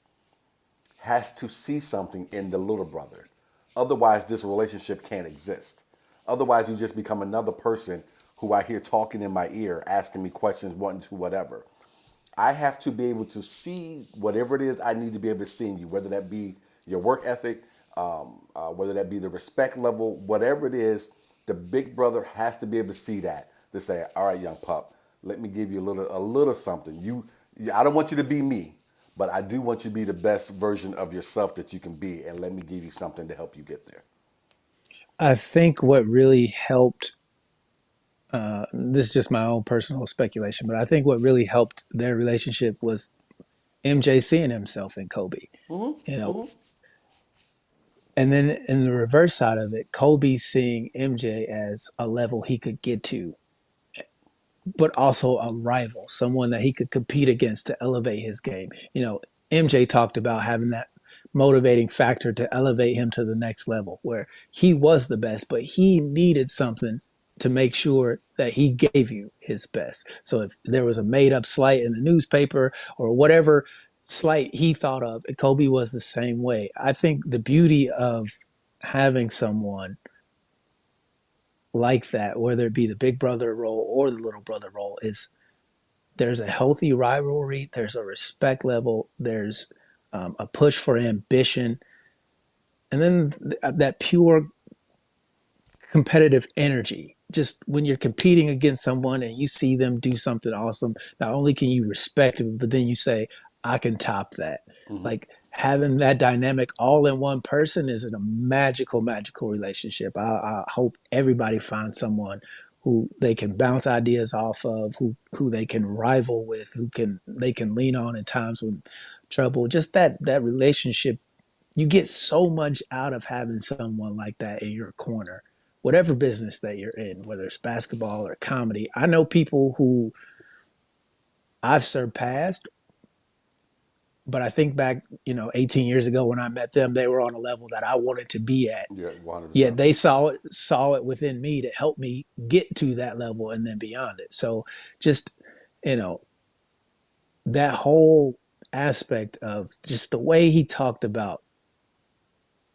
has to see something in the little brother. Otherwise, this relationship can't exist. Otherwise, you just become another person who I hear talking in my ear, asking me questions, wanting to whatever. I have to be able to see whatever it is I need to be able to see in you, whether that be your work ethic, whether that be the respect level, whatever it is, the big brother has to be able to see that, to say, all right, young pup, let me give you a little something. I don't want you to be me, but I do want you to be the best version of yourself that you can be, and let me give you something to help you get there. I think what really helped, this is just my own personal speculation, but I think what really helped their relationship was MJ seeing himself in Kobe. You know, and then in the reverse side of it, Kobe seeing MJ as a level he could get to, but also a rival, someone that he could compete against to elevate his game. MJ talked about having that motivating factor to elevate him to the next level where he was the best, but he needed something to make sure that he gave you his best. So if there was a made up slight in the newspaper or whatever slight he thought of, Kobe was the same way. I think the beauty of having someone like that, whether it be the big brother role or the little brother role, is there's a healthy rivalry, there's a respect level, there's a push for ambition, and then that pure competitive energy. Just when you're competing against someone and you see them do something awesome, not only can you respect them, but then you say, I can top that. Like having that dynamic all in one person is a magical, magical relationship. I hope everybody finds someone who they can bounce ideas off of, who they can rival with, they can lean on in times when trouble. Just that relationship, you get so much out of having someone like that in your corner, whatever business that you're in, whether it's basketball or comedy. I know people who I've surpassed, but I think back, 18 years ago when I met them, they were on a level that I wanted to be at. Yeah, 100%. Yet they saw it within me to help me get to that level and then beyond it. So just, you know, that whole aspect of just the way he talked about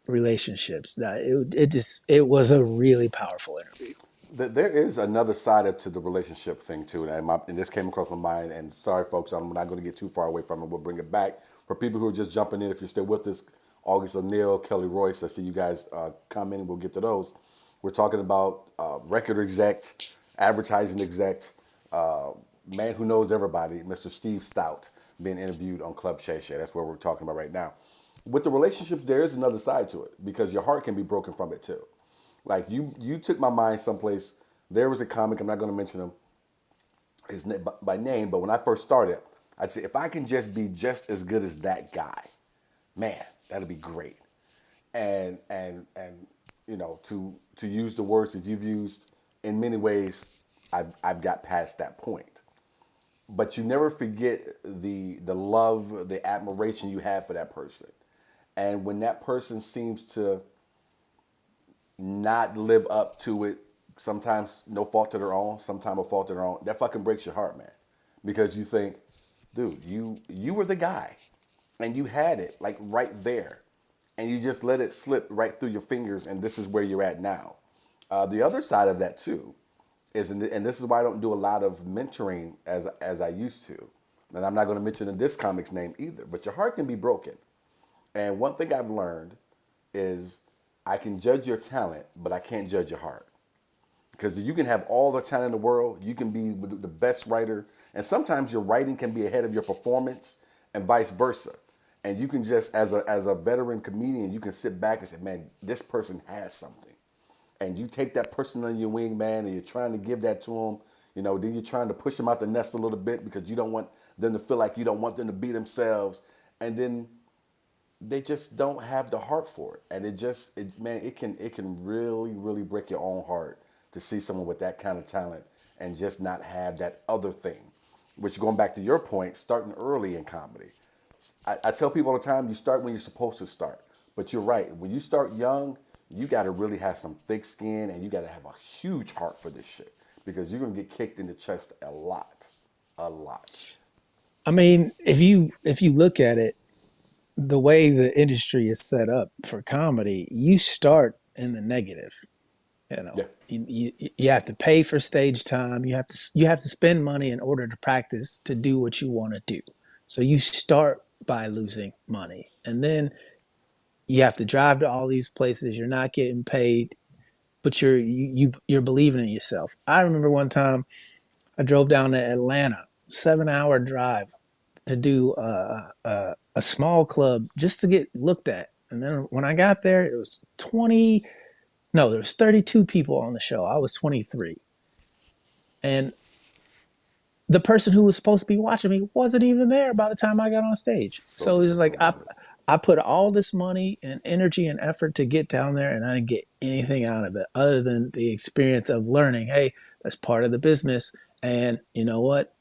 relationships, that it was a really powerful interview. There is another side to the relationship thing too, and this came across my mind. And sorry, folks, I'm not going to get too far away from it. We'll bring it back for people who are just jumping in. If you're still with us, August O'Neill, Kelly Royce, I see you guys commenting. We'll get to those. We're talking about record exec, advertising exec, man who knows everybody, Mr. Steve Stoute, being interviewed on Club Shay Shay. That's what we're talking about right now. With the relationships, there is another side to it because your heart can be broken from it too. Like you took my mind someplace. There was a comic. I'm not going to mention him his name by name, but when I first started, I'd say if I can just be just as good as that guy, man, that'd be great. And to use the words that you've used, in many ways, I've got past that point. But you never forget the love, the admiration you have for that person, and when that person seems to not live up to it, sometimes no fault to their own, sometimes a fault to their own, that fucking breaks your heart, man. Because you think, dude, you were the guy and you had it like right there and you just let it slip right through your fingers and this is where you're at now. The other side of that too is, and this is why I don't do a lot of mentoring as I used to. And I'm not going to mention this comic's name either, but your heart can be broken. And one thing I've learned is I can judge your talent, but I can't judge your heart. Because you can have all the talent in the world, you can be the best writer, and sometimes your writing can be ahead of your performance, and vice versa. And you can just, as a veteran comedian, you can sit back and say, man, this person has something. And you take that person under your wing, man, and you're trying to give that to them. Then you're trying to push them out the nest a little bit because you don't want them to feel like you don't want them to be themselves. And then they just don't have the heart for it. And it can really, really break your own heart to see someone with that kind of talent and just not have that other thing. Which, going back to your point, starting early in comedy. I tell people all the time, you start when you're supposed to start. But you're right. When you start young, you got to really have some thick skin and you got to have a huge heart for this shit because you're going to get kicked in the chest a lot. A lot. I mean, if you look at it, the way the industry is set up for comedy, you start in the negative. Yeah. You have to pay for stage time. You have to spend money in order to practice to do what you want to do. So you start by losing money, and then you have to drive to all these places. You're not getting paid, but you're believing in yourself. I remember one time I drove down to Atlanta, 7-hour drive to do a small club just to get looked at. And then when I got there, it was there was 32 people on the show. I was 23. And the person who was supposed to be watching me wasn't even there by the time I got on stage. So it was like I put all this money and energy and effort to get down there and I didn't get anything out of it other than the experience of learning, hey, that's part of the business. And you know what?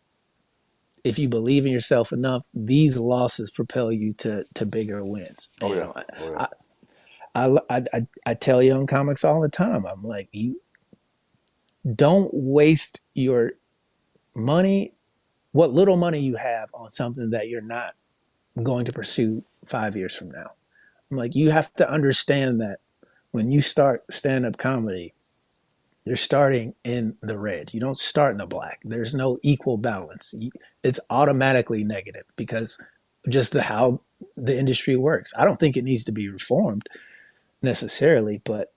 If you believe in yourself enough, these losses propel you to bigger wins. Oh, and, yeah. Oh, yeah. I tell young comics all the time, I'm like, you don't waste your money, what little money you have, on something that you're not going to pursue 5 years from now. I'm like, you have to understand that when you start stand-up comedy, you're starting in the red. You don't start in the black. There's no equal balance. It's automatically negative because just how the industry works. I don't think it needs to be reformed necessarily, but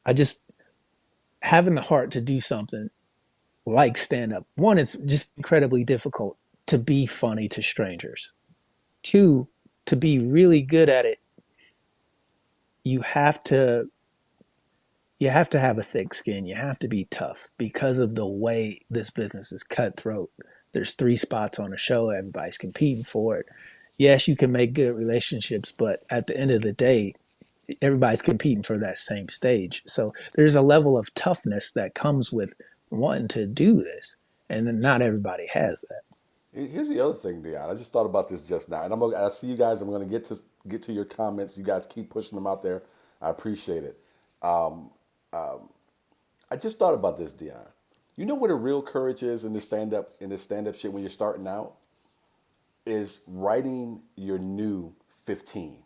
I just having the heart to do something like stand up. One, it's just incredibly difficult to be funny to strangers. Two, to be really good at it, you have to you have to have a thick skin. You have to be tough because of the way this business is cutthroat. There's 3 spots on a show. Everybody's competing for it. Yes, you can make good relationships, but at the end of the day, everybody's competing for that same stage. So there's a level of toughness that comes with wanting to do this, and not everybody has that. Here's the other thing, Dion. I just thought about this just now, and I see you guys. I'm gonna get to your comments. You guys keep pushing them out there. I appreciate it. I just thought about this, Dion. You know what a real courage is in this stand up shit when you're starting out is writing your new 15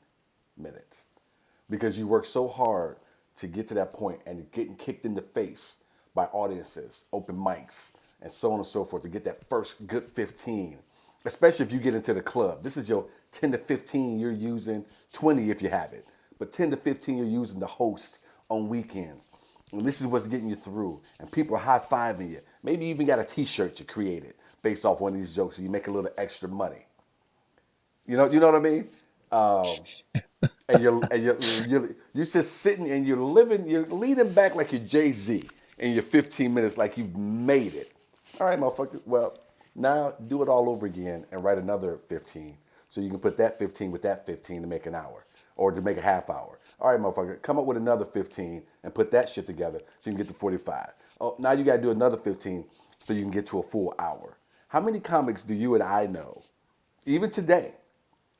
minutes because you work so hard to get to that point and getting kicked in the face by audiences, open mics, and so on and so forth to get that first good 15. Especially if you get into the club. This is your 10 to 15 you're using, 20 if you have it, but 10 to 15 you're using to host on weekends. And this is what's getting you through. And people are high-fiving you. Maybe you even got a t-shirt you created based off one of these jokes so you make a little extra money. You know what I mean? And you're just sitting and you're leaning back like you're Jay-Z in your 15 minutes like you've made it. All right, motherfucker. Well, now do it all over again and write another 15 so you can put that 15 with that 15 to make an hour or to make a half hour. All right, motherfucker, come up with another 15 and put that shit together so you can get to 45. Oh, now you got to do another 15 so you can get to a full hour. How many comics do you and I know, even today,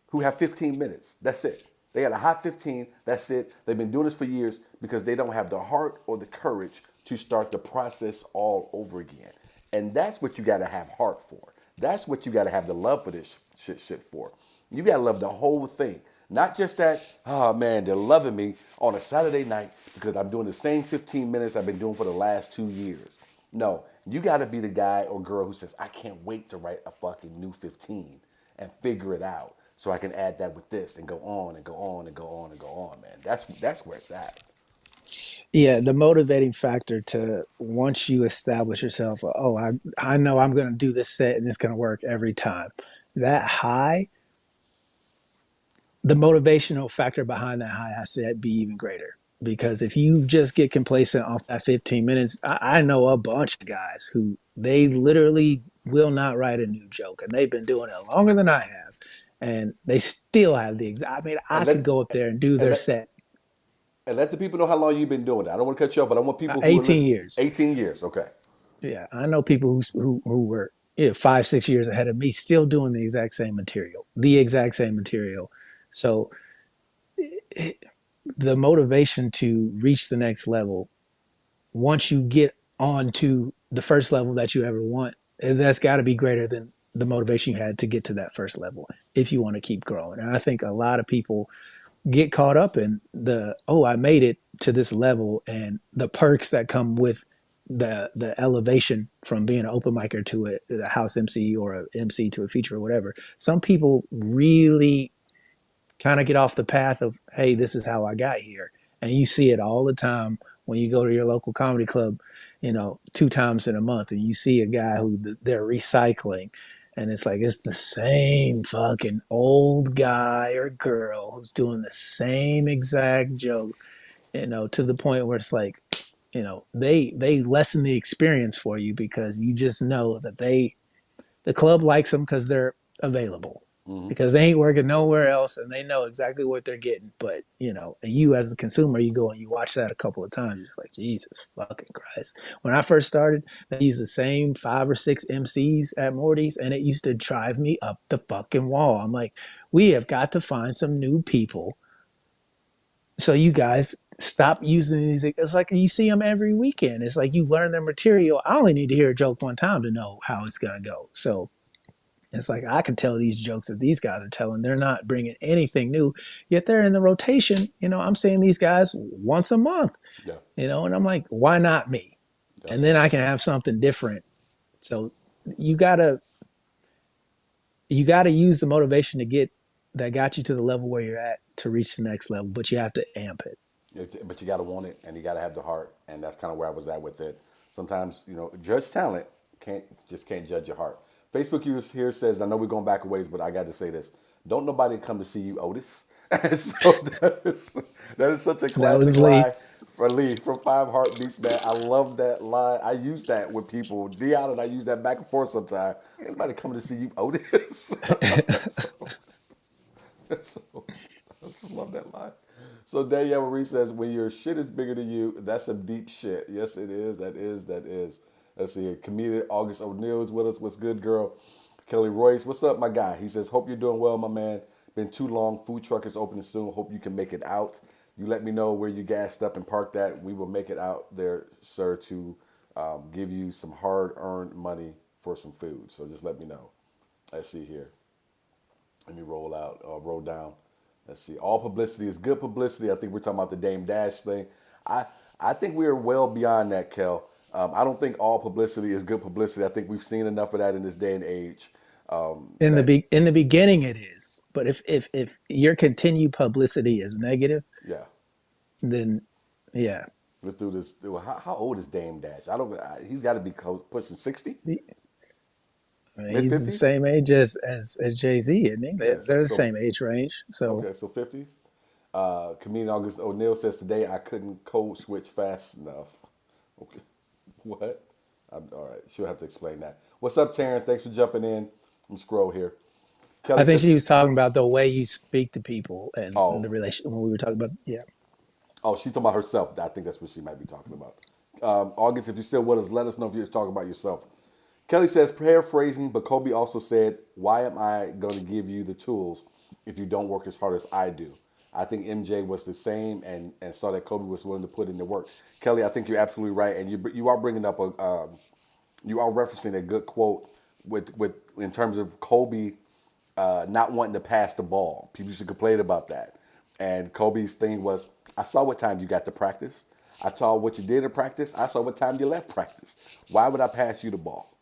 who have 15 minutes? That's it. They got a hot 15. That's it. They've been doing this for years because they don't have the heart or the courage to start the process all over again. And that's what you got to have heart for. That's what you got to have the love for this shit for. You got to love the whole thing. Not just that, oh man, they're loving me on a Saturday night because I'm doing the same 15 minutes I've been doing for the last 2 years. No, you got to be the guy or girl who says, I can't wait to write a fucking new 15 and figure it out so I can add that with this and go on and go on and go on and go on, man. That's where it's at. Yeah, the motivating factor to once you establish yourself, oh, I know I'm going to do this set and it's going to work every time. That high, the motivational factor behind that high has to be even greater. Because if you just get complacent off that 15 minutes, I know a bunch of guys who they literally will not write a new joke, and they've been doing it longer than I have, and they still have the exact. I mean, I And could let go up there and do and their let set and let the people know how long you've been doing it. I don't want to cut you off, but I want people who are 18 listening. years. 18 years, okay. Yeah, I know people who were 5 6 years ahead of me, still doing the exact same material. So the motivation to reach the next level, once you get on to the first level that you ever want, that's got to be greater than the motivation you had to get to that first level if you want to keep growing. And I think a lot of people get caught up in the, oh, I made it to this level and the perks that come with the elevation from being an open micer to a house MC or a MC to a feature or whatever. Some people really kind of get off the path of, hey, this is how I got here. And you see it all the time when you go to your local comedy club, 2 times in a month, and you see a guy who they're recycling. And it's like, it's the same fucking old guy or girl who's doing the same exact joke, to the point where it's like, they lessen the experience for you because you just know that the club likes them because they're available, because they ain't working nowhere else and they know exactly what they're getting. But you as a consumer, you go and you watch that a couple of times, you're just like, Jesus fucking Christ. When I first started, they used the same 5 or 6 MCs at Morty's, and it used to drive me up the fucking wall. I'm like, we have got to find some new people, so you guys stop using these. It's like you see them every weekend. It's like you learn their material. I only need to hear a joke one time to know how it's gonna go. So it's like I can tell these jokes that these guys are telling. They're not bringing anything new, yet they're in the rotation. I'm seeing these guys once a month. Yeah. And I'm like, why not me? Yeah. And then I can have something different. So you gotta use the motivation that got you to the level where you're at to reach the next level, but you have to amp it. But you got to want it, and you got to have the heart, and that's kind of where I was at with it. Sometimes, judge talent, can't judge your heart. Facebook here says, I know we're going back a ways, but I got to say this: don't nobody come to see you, Otis. And so that is such a That classic was Lee. lie for Lee from Five Heartbeats, man. I love that line. I use that with people. Dion and I use that back and forth sometimes. Anybody coming to see you, Otis? so, so I just love that line. So Danielle Marie says, when your shit is bigger than you, that's some deep shit. Yes, it is. That is. That is. Let's see here. Comedian August O'Neill is with us. What's good, girl? Kelly Royce, what's up, my guy? He says, hope you're doing well, my man. Been too long. Food truck is opening soon. Hope you can make it out. You let me know where you gassed up and parked at. We will make it out there, sir, to give you some hard-earned money for some food. So just let me know. Let's see here. Let me roll down. Let's see. All publicity is good publicity. I think we're talking about the Dame Dash thing. I I think we are well beyond that, Kel. I don't think all publicity is good publicity. I think we've seen enough of that in this day and age. That In the beginning, it is. But if your continued publicity is negative, yeah. then yeah, Let's do this. How old is Dame Dash? I don't. He's got to be pushing 60, I mean, mid he's the 50s. same age as Jay Z, isn't he? Yes. They're the So same age range. So okay, so 50s. Comedian August O'Neill says today I couldn't code switch fast enough. Okay, what? All right, she'll have to explain that. What's up, Taryn? Thanks for jumping in. I'm scroll here. I Kelly think says, she was talking about the way you speak to people and the "Oh, relation when we were talking about yeah. oh, she's talking about herself. I think that's what she might be talking about." August, if you're still with us, let us know if you're talking about yourself. Kelly says, paraphrasing, but Kobe also said, "Why am I going to give you the tools if you don't work as hard as I do?" I think MJ was the same and saw that Kobe was willing to put in the work. Kelly, I think you're absolutely right, and you are bringing up you are referencing a good quote with in terms of Kobe not wanting to pass the ball. People used to complain about that, and Kobe's thing was, "I saw what time you got to practice. I saw what you did in practice. I saw what time you left practice. Why would I pass you the ball?"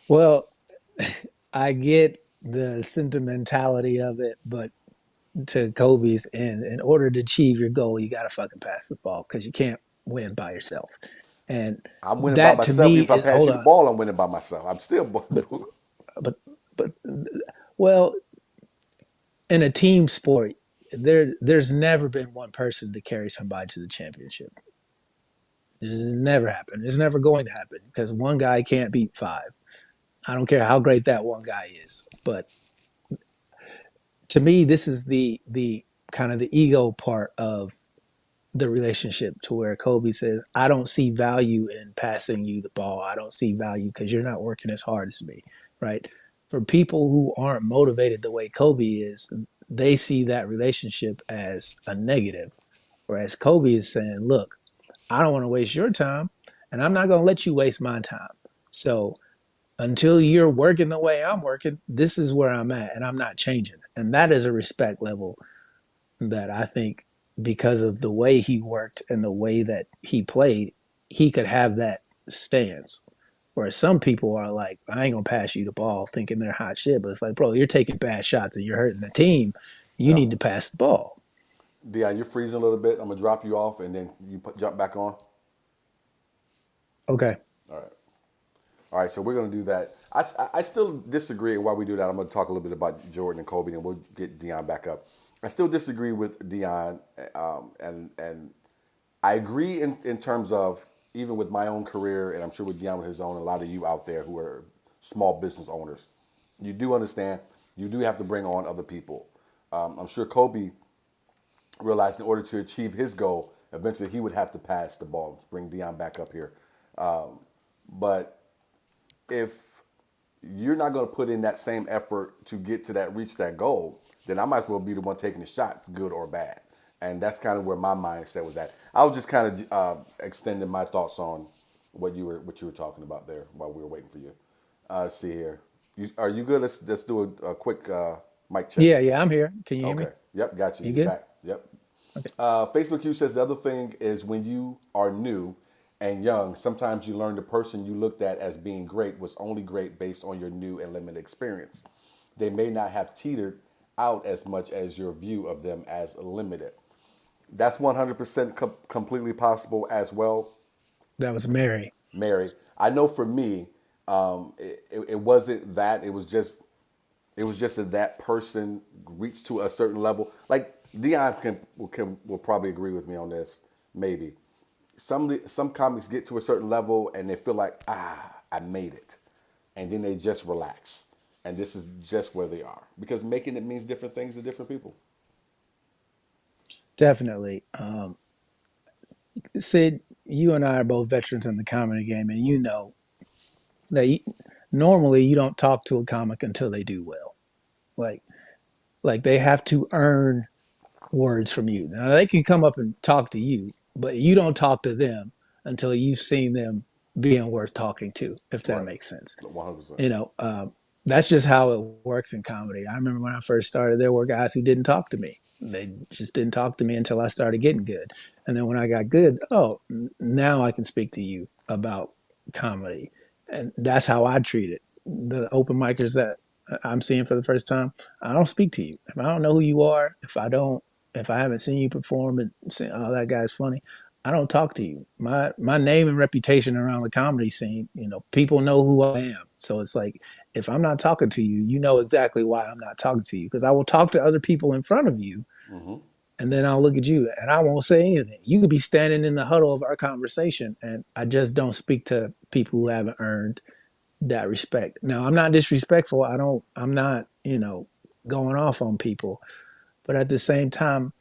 Well, I get the sentimentality of it, but to Kobe's end, in order to achieve your goal, you got to fucking pass the ball because you can't win by yourself. And I'm winning by that to myself. me If I is pass hold you the on, ball, I'm winning by myself. I'm still. but but well, in a team sport, there's never been one person to carry somebody to the championship. This has never happened. It's never going to happen because one guy can't beat five. I don't care how great that one guy is, but to me, this is the kind of the ego part of the relationship to where Kobe says, I don't see value in passing you the ball. I don't see value because you're not working as hard as me, right? For people who aren't motivated the way Kobe is, they see that relationship as a negative. Whereas Kobe is saying, look, I don't want to waste your time and I'm not going to let you waste my time. So until you're working the way I'm working, this is where I'm at and I'm not changing. And that is a respect level that I think because of the way he worked and the way that he played, he could have that stance. Whereas some people are like, I ain't gonna pass you the ball thinking they're hot shit, but it's like, bro, you're taking bad shots and you're hurting the team. You Yeah. need to pass the ball. Dion, you're freezing a little bit. I'm gonna drop you off, and then you jump back on. Okay. All right. All right. So we're gonna do that. I still disagree. While we do that, I'm gonna talk a little bit about Jordan and Kobe, and we'll get Dion back up. I still disagree with Dion, and I agree in terms of even with my own career, and I'm sure with Dion with his own. A lot of you out there who are small business owners, you do understand. You do have to bring on other people. I'm sure Kobe realized in order to achieve his goal, eventually he would have to pass the ball. Bring Dion back up here. But if you're not going to put in that same effort to get to that, reach that goal, then I might as well be the one taking the shot, good or bad. And that's kind of where my mindset was at. I was just kind of extending my thoughts on what you were talking about there while we were waiting for you. Let's see here. Are you good? Let's do a quick mic check. Yeah, I'm here. Can you hear me? Okay. Yep. Got you. You You're good? back. Yep. Okay. Facebook Q says the other thing is when you are new and young, sometimes you learn the person you looked at as being great was only great based on your new and limited experience. They may not have teetered out as much as your view of them as limited. That's 100% completely possible as well, That was Mary. Mary. I know for me, it wasn't that. It was just It was just that that person reached to a certain level. Like Dion will probably agree with me on this. Maybe some comics get to a certain level and they feel like I made it, and then they just relax. And this is just where they are because making it means different things to different people. Definitely. Sid, you and I are both veterans in the comedy game, and you know that normally you don't talk to a comic until they do well. Like, like they have to earn words from you. Now they can come up and talk to you, but you don't talk to them until you've seen them being worth talking to, if that Right. makes sense. 100%. You know, that's just how it works in comedy. I remember when I first started, there were guys who didn't talk to me. They just didn't talk to me until I started getting good. And then when I got good, oh, now I can speak to you about comedy. And that's how I treat it. The open micers that I'm seeing for the first time, I don't speak to you. If I don't know who you are, if I haven't seen you perform and say, oh, that guy's funny, I don't talk to you. My name and reputation around the comedy scene, you know, people know who I am. So it's like if I'm not talking to you, you know exactly why I'm not talking to you because I will talk to other people in front of you, and then I'll look at you and I won't say anything. You could be standing in the huddle of our conversation, and I just don't speak to people who haven't earned that respect. Now, I'm not disrespectful. I'm not, you know, going off on people, but at the same time,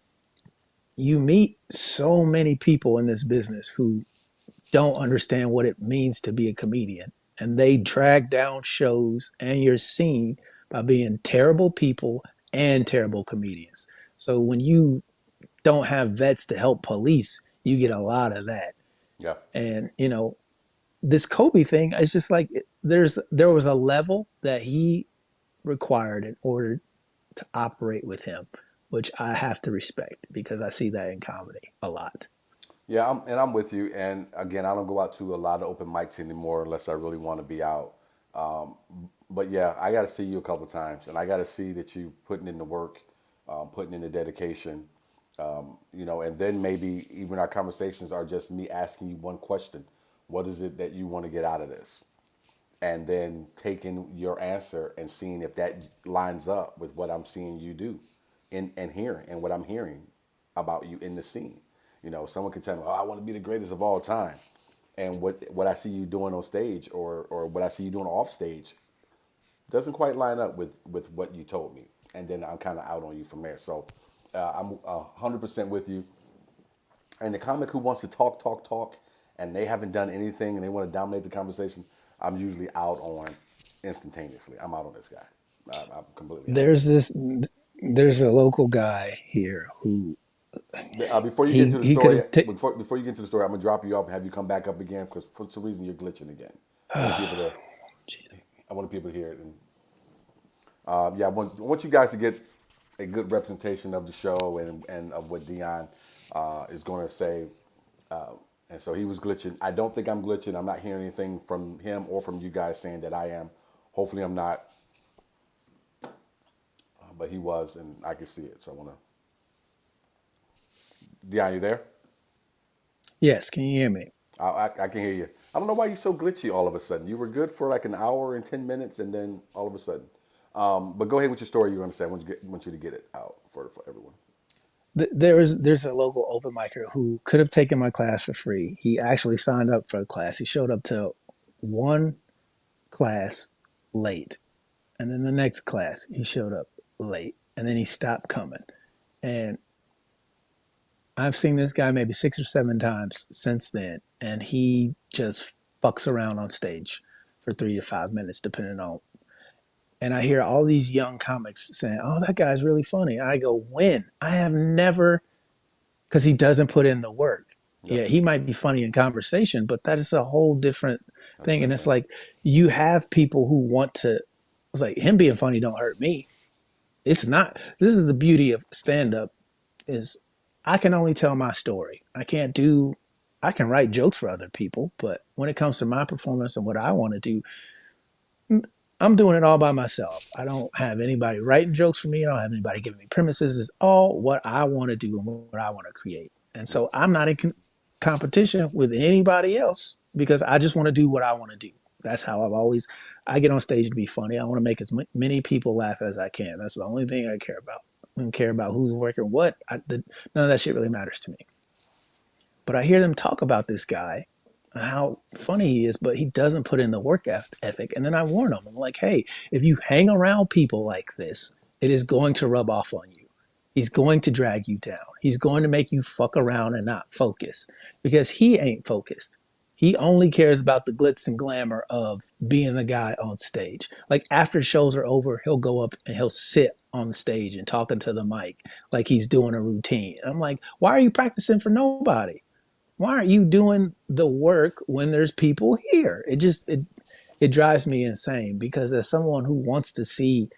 you meet so many people in this business who don't understand what it means to be a comedian. And they drag down shows and your scene by being terrible people and terrible comedians. So when you don't have vets to help police, you get a lot of that. Yeah. And, you know, this Kobe thing is just like there was a level that he required in order to operate with him, which I have to respect because I see that in comedy a lot. Yeah, I'm with you. And again, I don't go out to a lot of open mics anymore unless I really want to be out. Um, but yeah, I got to see you a couple times, and I got to see that you putting in the work, putting in the dedication, you know. And then maybe even our conversations are just me asking you one question: What is it that you want to get out of this? And then taking your answer and seeing if that lines up with what I'm seeing you do and hearing and what I'm hearing about you in the scene. You know, someone can tell me, oh, I want to be the greatest of all time. And what I see you doing on stage or what I see you doing off stage doesn't quite line up with what you told me. And then I'm kind of out on you from there. So I'm 100% with you. And the comic who wants to talk, and they haven't done anything and they want to dominate the conversation, I'm usually out on instantaneously. I'm out on this guy. I'm completely out. There's this there's a local guy here who Before you get into the he could story, have taken. before you get into the story, I'm gonna drop you off and have you come back up again because for some reason you're glitching again. I want people to, I want people to hear it. And yeah, I want you guys to get a good representation of the show and of what Dion is going to say. And so he was glitching. I don't think I'm glitching. I'm not hearing anything from him or from you guys saying that I am. Hopefully I'm not. But he was, and I can see it. So I want to. Dion, you there? Yes, can you hear me? I can hear you. I don't know why you're so glitchy all of a sudden. You were good for like an hour and 10 minutes, and then all of a sudden. But go ahead with your story. You understand? Want you to get it out for everyone. There's a local open micer who could have taken my class for free. He actually signed up for a class. He showed up to one class late, and then the next class he showed up late, and then he stopped coming. And I've seen this guy maybe 6 or 7 times since then, and he just fucks around on stage for 3 to 5 minutes, depending on. And I hear all these young comics saying, "Oh, that guy's really funny." And I go, "When?" I have never, because he doesn't put in the work. Yeah, Yeah, he might be funny in conversation, but that is a whole different that's thing. it, And it's man. like you have people who want to. It's like him being funny don't hurt me. It's not. This is the beauty of stand up is I can only tell my story. I can write jokes for other people, but when it comes to my performance and what I want to do, I'm doing it all by myself. I don't have anybody writing jokes for me. I don't have anybody giving me premises. It's all what I want to do and what I want to create. And Yep. so I'm not in competition with anybody else because I just want to do what I want to do. That's how I've always. I get on stage to be funny. I want to make as many people laugh as I can. That's the only thing I care about. I don't care about who's working what. None of that shit really matters to me. But I hear them talk about this guy, how funny he is, but he doesn't put in the work ethic. And then I warn them. I'm like, hey, if you hang around people like this, it is going to rub off on you. He's going to drag you down. He's going to make you fuck around and not focus because he ain't focused. He only cares about the glitz and glamour of being the guy on stage. Like after shows are over, he'll go up and he'll sit on the stage and talking to the mic like he's doing a routine. I'm like, why are you practicing for nobody? Why aren't you doing the work when there's people here? It drives me insane because as someone who wants to see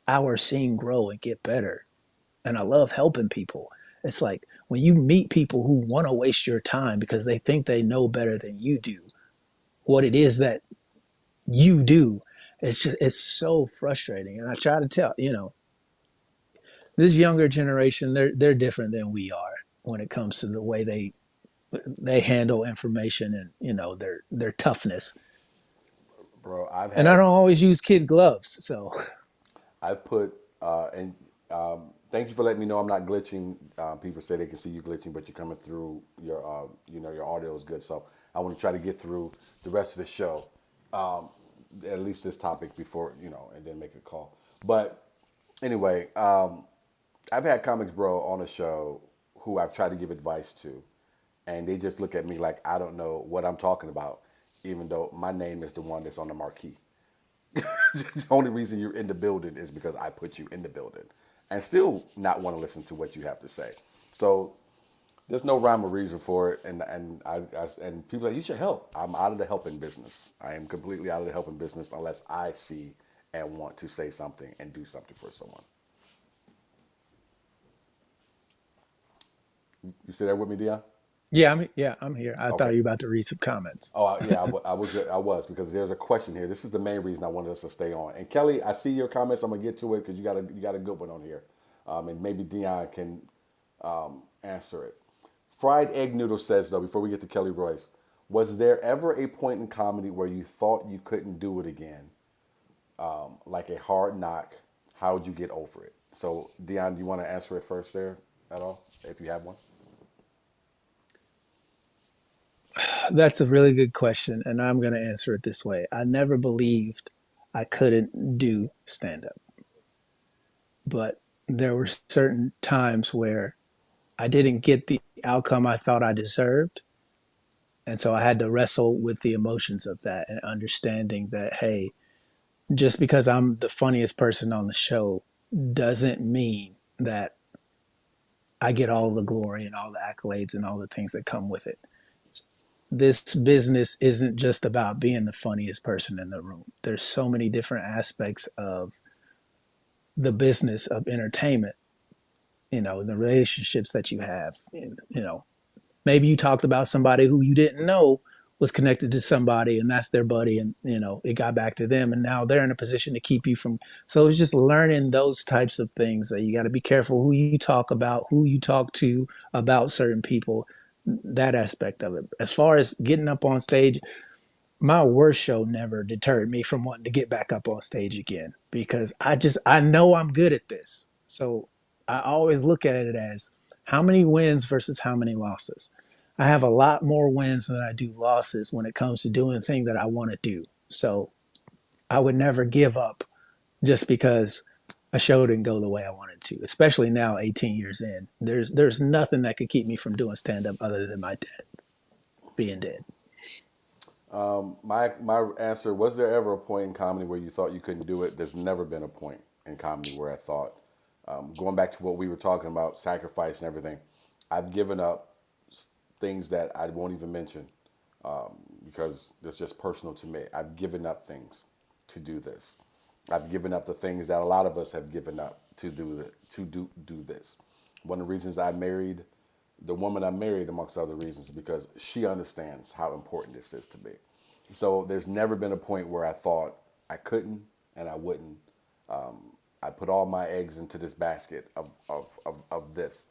our scene grow and get better, and I love helping people, it's like when you meet people who want to waste your time because they think they know better than you do what it is that you do, it's so frustrating. And I try to tell, this younger generation, they're different than we are when it comes to the way they handle information and their toughness. Bro, And I don't always use kid gloves, so I've put and thank you for letting me know I'm not glitching. People say they can see you glitching, but you're coming through. Your audio is good. So I want to try to get through the rest of the show, at least this topic before and then make a call. But anyway, I've had comics, bro, on the show who I've tried to give advice to, and they just look at me like I don't know what I'm talking about, even though my name is the one that's on the marquee. The only reason you're in the building is because I put you in the building, and still not want to listen to what you have to say. So there's no rhyme or reason for it, and people are like, you should help. I'm out of the helping business. I am completely out of the helping business unless I see and want to say something and do something for someone. You still there with me, Dion? I'm here. I thought Okay. you were about to read some comments. Oh, yeah, I was because there's a question here. This is the main reason I wanted us to stay on. And Kelly, I see your comments. I'm gonna get to it because you got a good one on here, and maybe Dion can answer it. Fried Egg Noodle says though, before we get to Kelly Royce, was there ever a point in comedy where you thought you couldn't do it again, like a hard knock? How would you get over it? So Dion, do you want to answer it first there at all, if you have one? That's a really good question, and I'm going to answer it this way. I never believed I couldn't do stand up, but there were certain times where I didn't get the outcome I thought I deserved. And so I had to wrestle with the emotions of that and understanding that, hey, just because I'm the funniest person on the show doesn't mean that I get all the glory and all the accolades and all the things that come with it. This business isn't just about being the funniest person in the room. There's so many different aspects of the business of entertainment, the relationships that you have, maybe you talked about somebody who you didn't know was connected to somebody and that's their buddy and it got back to them and now they're in a position to keep you from. So it's just learning those types of things that you got to be careful who you talk about, who you talk to about certain people, that aspect of it. As far as getting up on stage, my worst show never deterred me from wanting to get back up on stage again because I know I'm good at this. So I always look at it as how many wins versus how many losses. I have a lot more wins than I do losses when it comes to doing the thing that I want to do. So I would never give up just because a show didn't go the way I wanted to, especially now 18 years in. There's nothing that could keep me from doing stand up other than my dad being dead. My answer, was there ever a point in comedy where you thought you couldn't do it? There's never been a point in comedy where I thought, going back to what we were talking about, sacrifice and everything, I've given up things that I won't even mention because it's just personal to me. I've given up things to do this. I've given up the things that a lot of us have given up to do this. One of the reasons I married the woman I married, amongst other reasons, because she understands how important this is to me. So there's never been a point where I thought I couldn't and I wouldn't. I put all my eggs into this basket of this.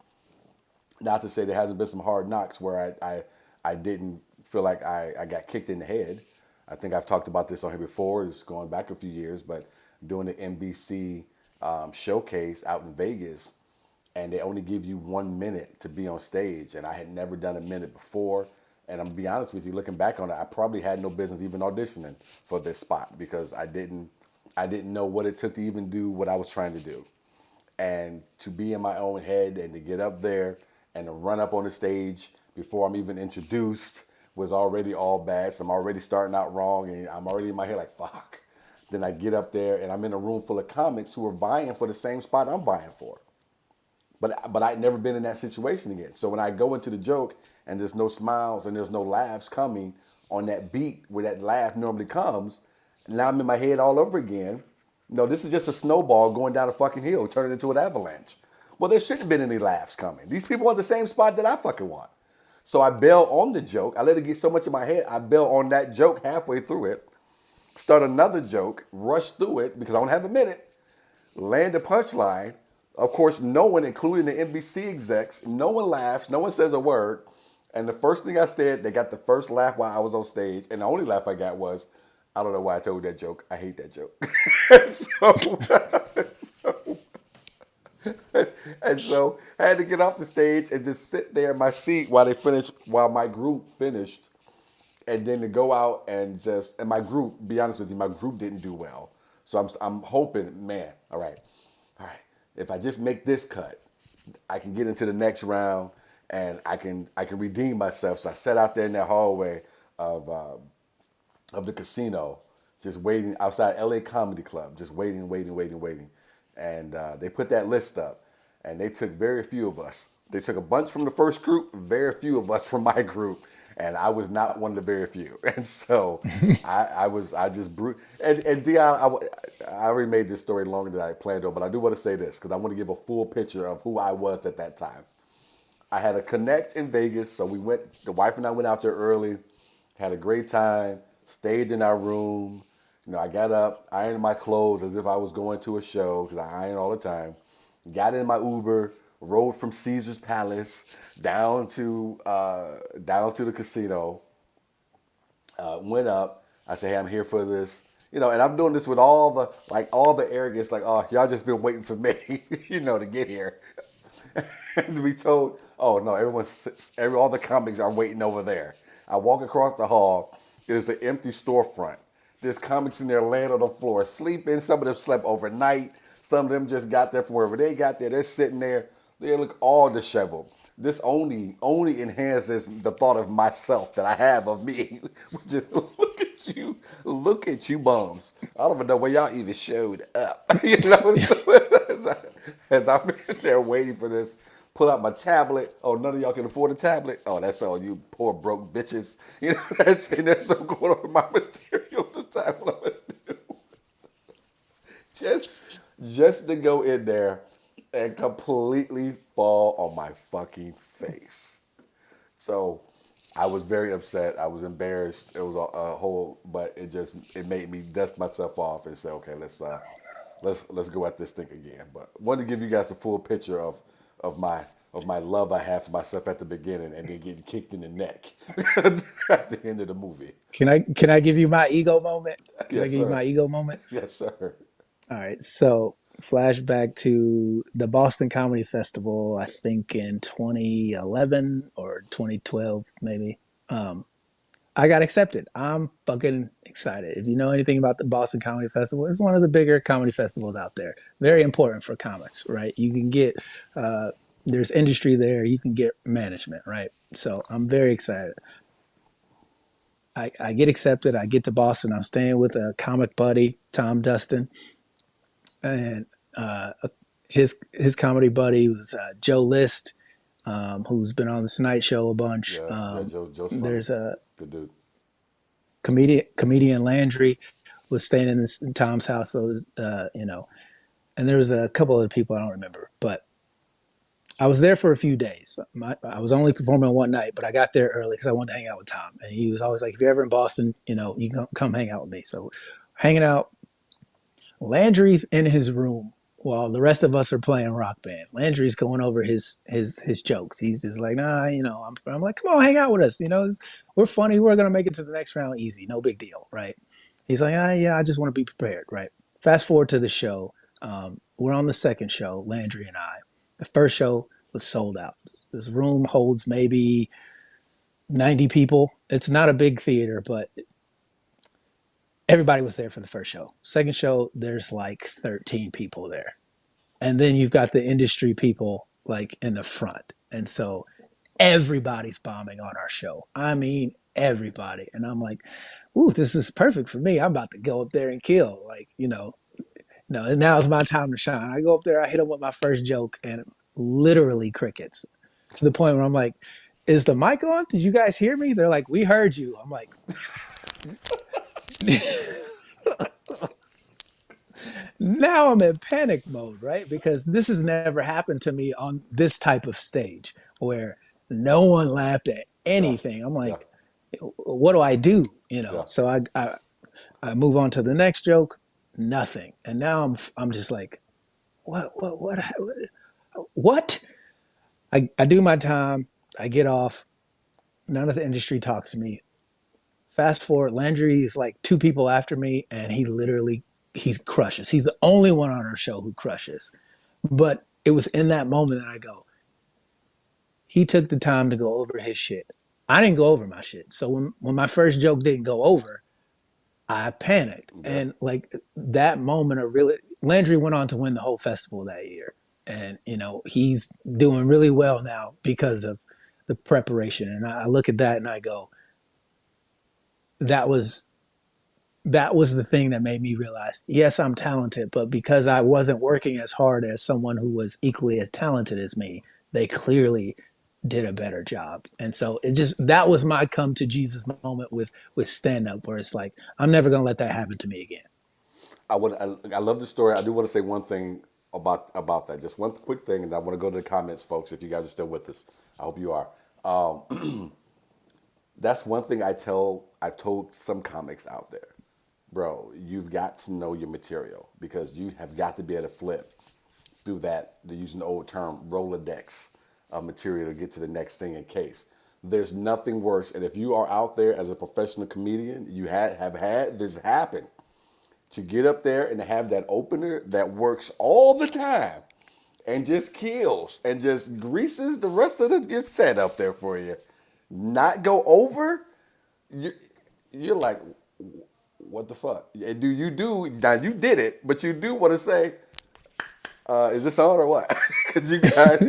Not to say there hasn't been some hard knocks where I didn't feel like I got kicked in the head. I think I've talked about this on here before. It's going back a few years, but doing the NBC showcase out in Vegas, and they only give you 1 minute to be on stage. And I had never done a minute before. And I'm gonna be honest with you, looking back on it, I probably had no business even auditioning for this spot because I didn't know what it took to even do what I was trying to do. And to be in my own head and to get up there and to run up on the stage before I'm even introduced was already all bad. So I'm already starting out wrong and I'm already in my head like, fuck. Then I get up there and I'm in a room full of comics who are vying for the same spot I'm vying for. But I'd never been in that situation again. So when I go into the joke and there's no smiles and there's no laughs coming on that beat where that laugh normally comes, now I'm in my head all over again. No, this is just a snowball going down a fucking hill, turning into an avalanche. Well, there shouldn't have been any laughs coming. These people want the same spot that I fucking want. So I bail on the joke. I let it get so much in my head. I bail on that joke halfway through it, start another joke, rush through it because I don't have a minute, land a punchline. Of course, no one, including the NBC execs, no one laughs, no one says a word. And the first thing I said, they got the first laugh while I was on stage. And the only laugh I got was, I don't know why I told that joke. I hate that joke. so I had to get off the stage and just sit there in my seat while my group finished. And then to go out and my group, be honest with you, my group didn't do well. So I'm hoping, man, all right. If I just make this cut, I can get into the next round and I can redeem myself. So I sat out there in that hallway of the casino, just waiting outside LA Comedy Club, just waiting. And they put that list up and they took very few of us. They took a bunch from the first group, very few of us from my group. And I was not one of the very few. And so I just brute. And Dion, I already made this story longer than I planned on, but I do want to say this because I want to give a full picture of who I was at that time. I had a connect in Vegas. So the wife and I went out there early, had a great time, stayed in our room. I got up, ironed my clothes as if I was going to a show because I iron all the time. Got in my Uber, rode from Caesar's Palace down to the casino. Went up. I said, "Hey, I'm here for this." And I'm doing this with all the arrogance, like, "Oh, y'all just been waiting for me, to get here." And to be told, "Oh no, all the comics are waiting over there." I walk across the hall. There's an empty storefront. There's comics in there laying on the floor, sleeping. Some of them slept overnight. Some of them just got there from wherever they got there. They're sitting there. They look all disheveled. This only enhances the thought of myself that I have of me, which is look at you bums. I don't even know where y'all even showed up. As I'm in there waiting for this, pull out my tablet. Oh, none of y'all can afford a tablet. Oh, that's all you poor broke bitches. That's so going on with my material this time. What I'm gonna do. Just to go in there and completely fall on my fucking face. So I was very upset. I was embarrassed. It was a whole, but it made me dust myself off and say, okay, let's go at this thing again. But wanted to give you guys a full picture of my love I have for myself at the beginning and then getting kicked in the neck at the end of the movie. Can I give you my ego moment? Can I Yes, give you sir. my ego moment? Yes, sir. All right. So flashback to the Boston Comedy Festival, I think in 2011 or 2012, maybe. I got accepted. I'm fucking excited. If you know anything about the Boston Comedy Festival, it's one of the bigger comedy festivals out there. Very important for comics, right? You can get, there's industry there. You can get management, right? So I'm very excited. I get accepted. I get to Boston. I'm staying with a comic buddy, Tom Dustin, and his comedy buddy was Joe List, who's been on the Tonight Show a bunch. Yeah, Joe's funny. There's a Good dude. comedian Landry was staying in Tom's house. So and there was a couple other people I don't remember, but I was there for a few days. I was only performing one night, but I got there early because I wanted to hang out with Tom, and he was always like, "If you're ever in Boston, you can come hang out with me." So, hanging out, Landry's in his room while the rest of us are playing Rock Band. Landry's going over his jokes. He's just like, nah, I'm like, come on, hang out with us. We're funny. We're gonna make it to the next round easy. No big deal, right? He's like, yeah, I just want to be prepared, right? Fast forward to the show. We're on the second show, Landry and I. The first show was sold out. This room holds maybe 90 people. It's not a big theater, but everybody was there for the first show. Second show, there's like 13 people there. And then you've got the industry people like in the front. And so everybody's bombing on our show. I mean, everybody. And I'm like, ooh, this is perfect for me. I'm about to go up there and kill. No, and now's my time to shine. I go up there, I hit them with my first joke, and literally crickets to the point where I'm like, is the mic on? Did you guys hear me? They're like, we heard you. I'm like, now I'm in panic mode, right? Because this has never happened to me on this type of stage where no one laughed at anything. I'm like, what do I do? So I move on to the next joke, nothing. And now I'm just like, what? I do my time. I get off. None of the industry talks to me. Fast forward, Landry is like two people after me, and he crushes. He's the only one on our show who crushes. But it was in that moment that I go, he took the time to go over his shit. I didn't go over my shit. So when my first joke didn't go over, I panicked. Yeah. And like that moment of really, Landry went on to win the whole festival that year. And, he's doing really well now because of the preparation. And I look at that and I go, that was the thing that made me realize, yes, I'm talented, but because I wasn't working as hard as someone who was equally as talented as me, they clearly did a better job. And so that was my come to Jesus moment with stand up, where it's like, I'm never going to let that happen to me again. I love the story. I do want to say one thing about that. Just one quick thing, and I want to go to the comments, folks, if you guys are still with us. I hope you are. That's one thing I've told some comics out there. Bro, you've got to know your material, because you have got to be able to flip through that, to use an old term, Rolodex of material to get to the next thing in case. There's nothing worse. And if you are out there as a professional comedian, you have had this happen, to get up there and have that opener that works all the time and just kills and just greases the rest of your set up there for you, not go over, you're like, what the fuck? And now you did it, but you do want to say, is this on or what? Because you guys,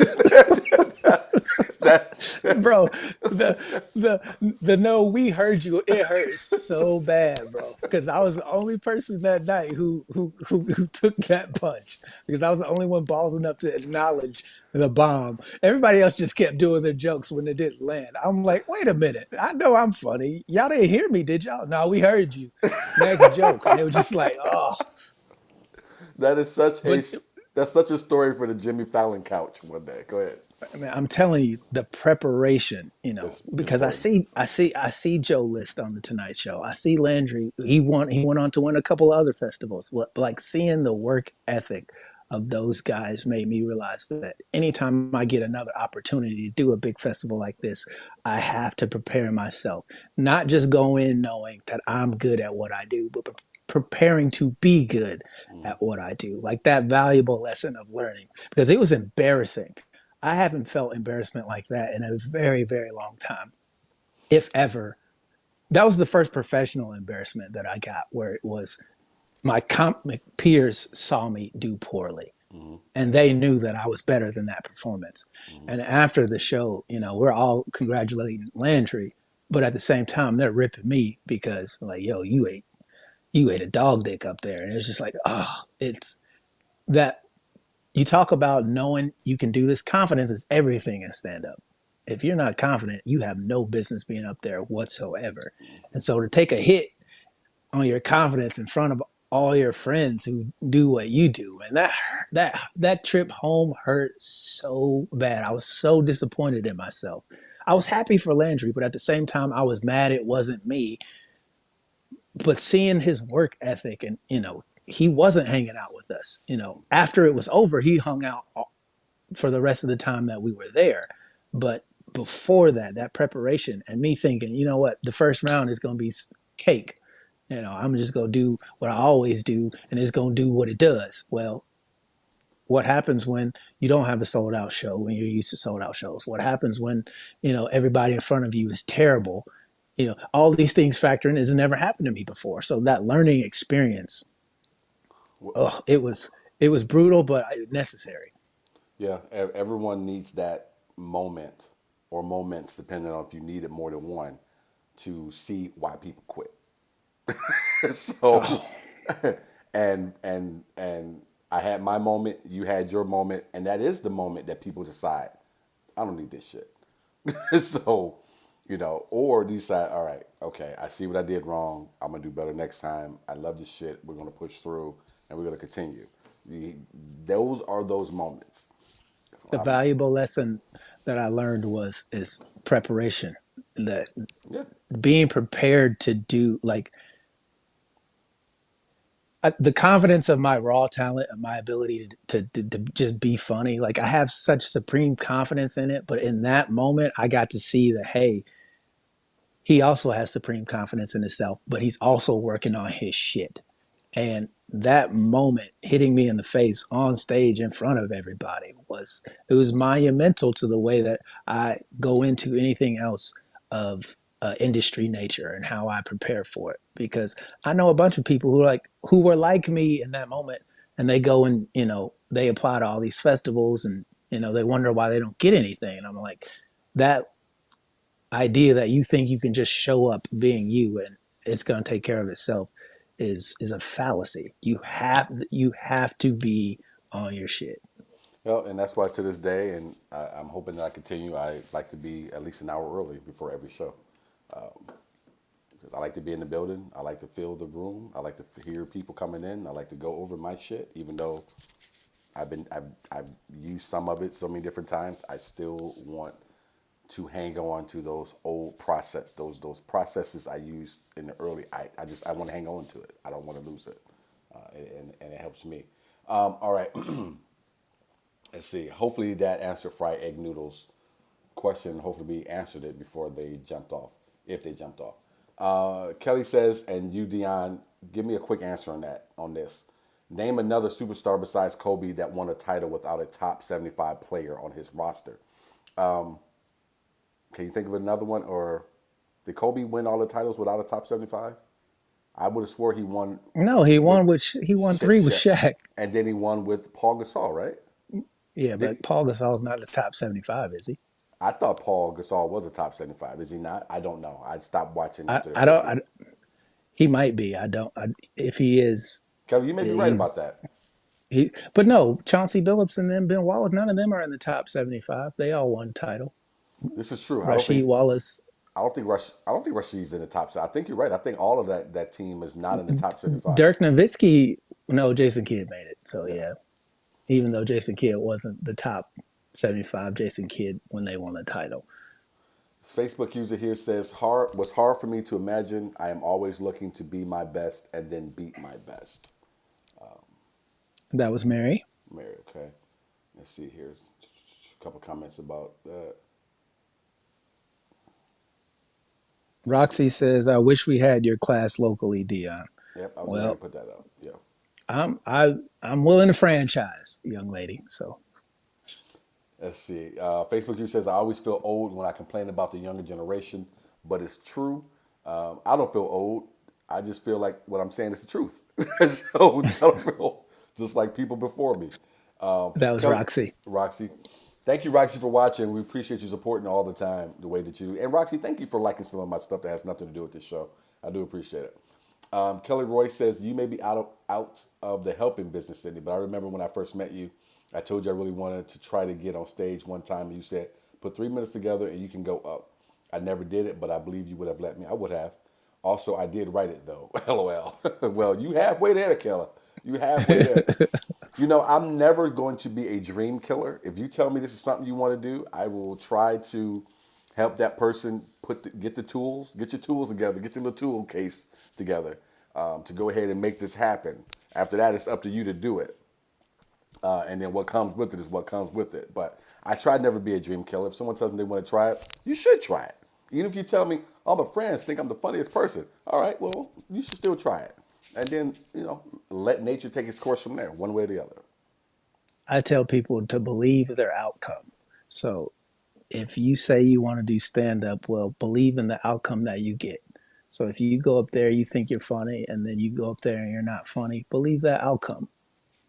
bro, the no, we heard you. It hurt so bad, bro. Because I was the only person that night who took that punch. Because I was the only one balls enough to acknowledge the bomb. Everybody else just kept doing their jokes when they didn't land. I'm like, wait a minute. I know I'm funny. Y'all didn't hear me, did y'all? No, we heard you. Next joke. And it was just like, oh. That's such a story for the Jimmy Fallon couch one day. Go ahead. I mean, I'm telling you, the preparation, because I see Joe List on the Tonight Show. I see Landry. He went on to win a couple of other festivals. Like, seeing the work ethic of those guys made me realize that anytime I get another opportunity to do a big festival like this, I have to prepare myself. Not just go in knowing that I'm good at what I do, but preparing to be good at what I do. Like that valuable lesson of learning, because it was embarrassing. I haven't felt embarrassment like that in a very, very long time, if ever. That was the first professional embarrassment that I got, where it was my comic peers saw me do poorly, and they knew that I was better than that performance. And after the show, we're all congratulating Landry, but at the same time, they're ripping me because, like, yo, you ate a dog dick up there. And it's just like, oh, it's that. You talk about knowing you can do this. Confidence is everything in stand-up. If you're not confident, you have no business being up there whatsoever. And so to take a hit on your confidence in front of all your friends who do what you do, and that trip home hurt so bad. I was so disappointed in myself. I was happy for Landry, but at the same time, I was mad it wasn't me. But seeing his work ethic and, he wasn't hanging out with us. After it was over, he hung out for the rest of the time that we were there. But before that preparation and me thinking, you know what, the first round is going to be cake. I'm just going to do what I always do and it's going to do what it does. Well, what happens when you don't have a sold out show when you're used to sold out shows? What happens when, everybody in front of you is terrible? All these things factor in. It's never happened to me before. So that learning experience, it was brutal, but necessary. Yeah, everyone needs that moment or moments, depending on if you need it more than one, to see why people quit. So, and I had my moment, you had your moment, and that is the moment that people decide, I don't need this shit. So, or decide, all right, okay, I see what I did wrong. I'm gonna do better next time. I love this shit. We're gonna push through, and we're gonna continue. Those are those moments. The valuable lesson that I learned is preparation. That Yeah, being prepared to do like the confidence of my raw talent and my ability to just be funny. Like I have such supreme confidence in it, but in that moment, I got to see that hey, he also has supreme confidence in himself, but he's also working on his shit. And that moment hitting me in the face on stage in front of everybody was monumental to the way that I go into anything else of industry nature and how I prepare for it. Because I know a bunch of people who were like me in that moment, and they go and they apply to all these festivals, and they wonder why they don't get anything. And I'm like, that idea that you think you can just show up being you and it's going to take care of itself is a fallacy. You have to be on your shit. well, and that's why to this day, and I'm hoping that I continue. I like to be at least an hour early before every show. I like to be in the building. I like to feel the room. I like to hear people coming in. I like to go over my shit, even though I've used some of it so many different times. I still want to hang on to those old those processes I used in the early. I want to hang on to it. I don't want to lose it, and it helps me. All right, let's see. Hopefully that answered fried egg noodles question. Hopefully we answered it before they jumped off, if they jumped off. Kelly says, and you, Dion, give me a quick answer on this. Name another superstar besides Kobe that won a title without a top 75 player on his roster. Can you think of another one? Or did Kobe win all the titles without a top 75? I would have swore he won No, he with won he won three with Shaq. and then he won with Paul Gasol, right? Yeah, Did, but Paul Gasol's not the top 75, is he? I thought Paul Gasol was a top 75. Is he not? I don't know. I stopped watching I, after the I don't. 50. I, he might be. I don't. If he is, Kelly, you may be right about he's that. he. But no, Chauncey Billups and then Ben Wallace. None of them are in the top 75. They all won title. This is true. Rasheed Wallace. I don't think Rashid's in the top. I think you're right. I think all of that team is not in the top 75. Dirk Nowitzki. No, Jason Kidd made it. So Yeah. yeah, even though Jason Kidd wasn't the top 75, Jason Kidd when they won the title. Facebook user here says, "Hard was hard for me to imagine. I am always looking to be my best and then beat my best." That was Mary. Mary, okay. Let's see here. A couple comments about that. Roxy says, "I wish we had your class locally, Dion." Yep, I was going to Well, put that up. Yeah. I'm willing to franchise, young lady. So Let's see. Facebook user says, "I always feel old when I complain about the younger generation, but it's true. I don't feel old. I just feel like what I'm saying is the truth. So I don't feel just like people before me." that was Roxy. Roxy. Thank you, Roxy, for watching. We appreciate you supporting all the time, the way that you. And Roxy, thank you for liking some of my stuff that has nothing to do with this show. I do appreciate it. Kelly Roy says, "You may be out of the helping business, Sydney, but I remember when I first met you, I told you I really wanted to try to get on stage one time, and you said, put 3 minutes together and you can go up. I never did it, but I believe you would have let me. I would have. Also, I did write it, though. LOL. Well, you halfway there, Kelly. You halfway there. I'm never going to be a dream killer. If you tell me this is something you want to do, I will try to help that person get the tools, get your tools together, get your little tool case together to go ahead and make this happen. After that, it's up to you to do it. And then what comes with it is what comes with it. But I try to never be a dream killer. If someone tells me they want to try it, you should try it. Even if you tell me all my friends think I'm the funniest person, all right, well, you should still try it. And then, let nature take its course from there, one way or the other. I tell people to believe their outcome. So if you say you want to do stand up, well, believe in the outcome that you get. So if you go up there, you think you're funny, and then you go up there and you're not funny, believe that outcome.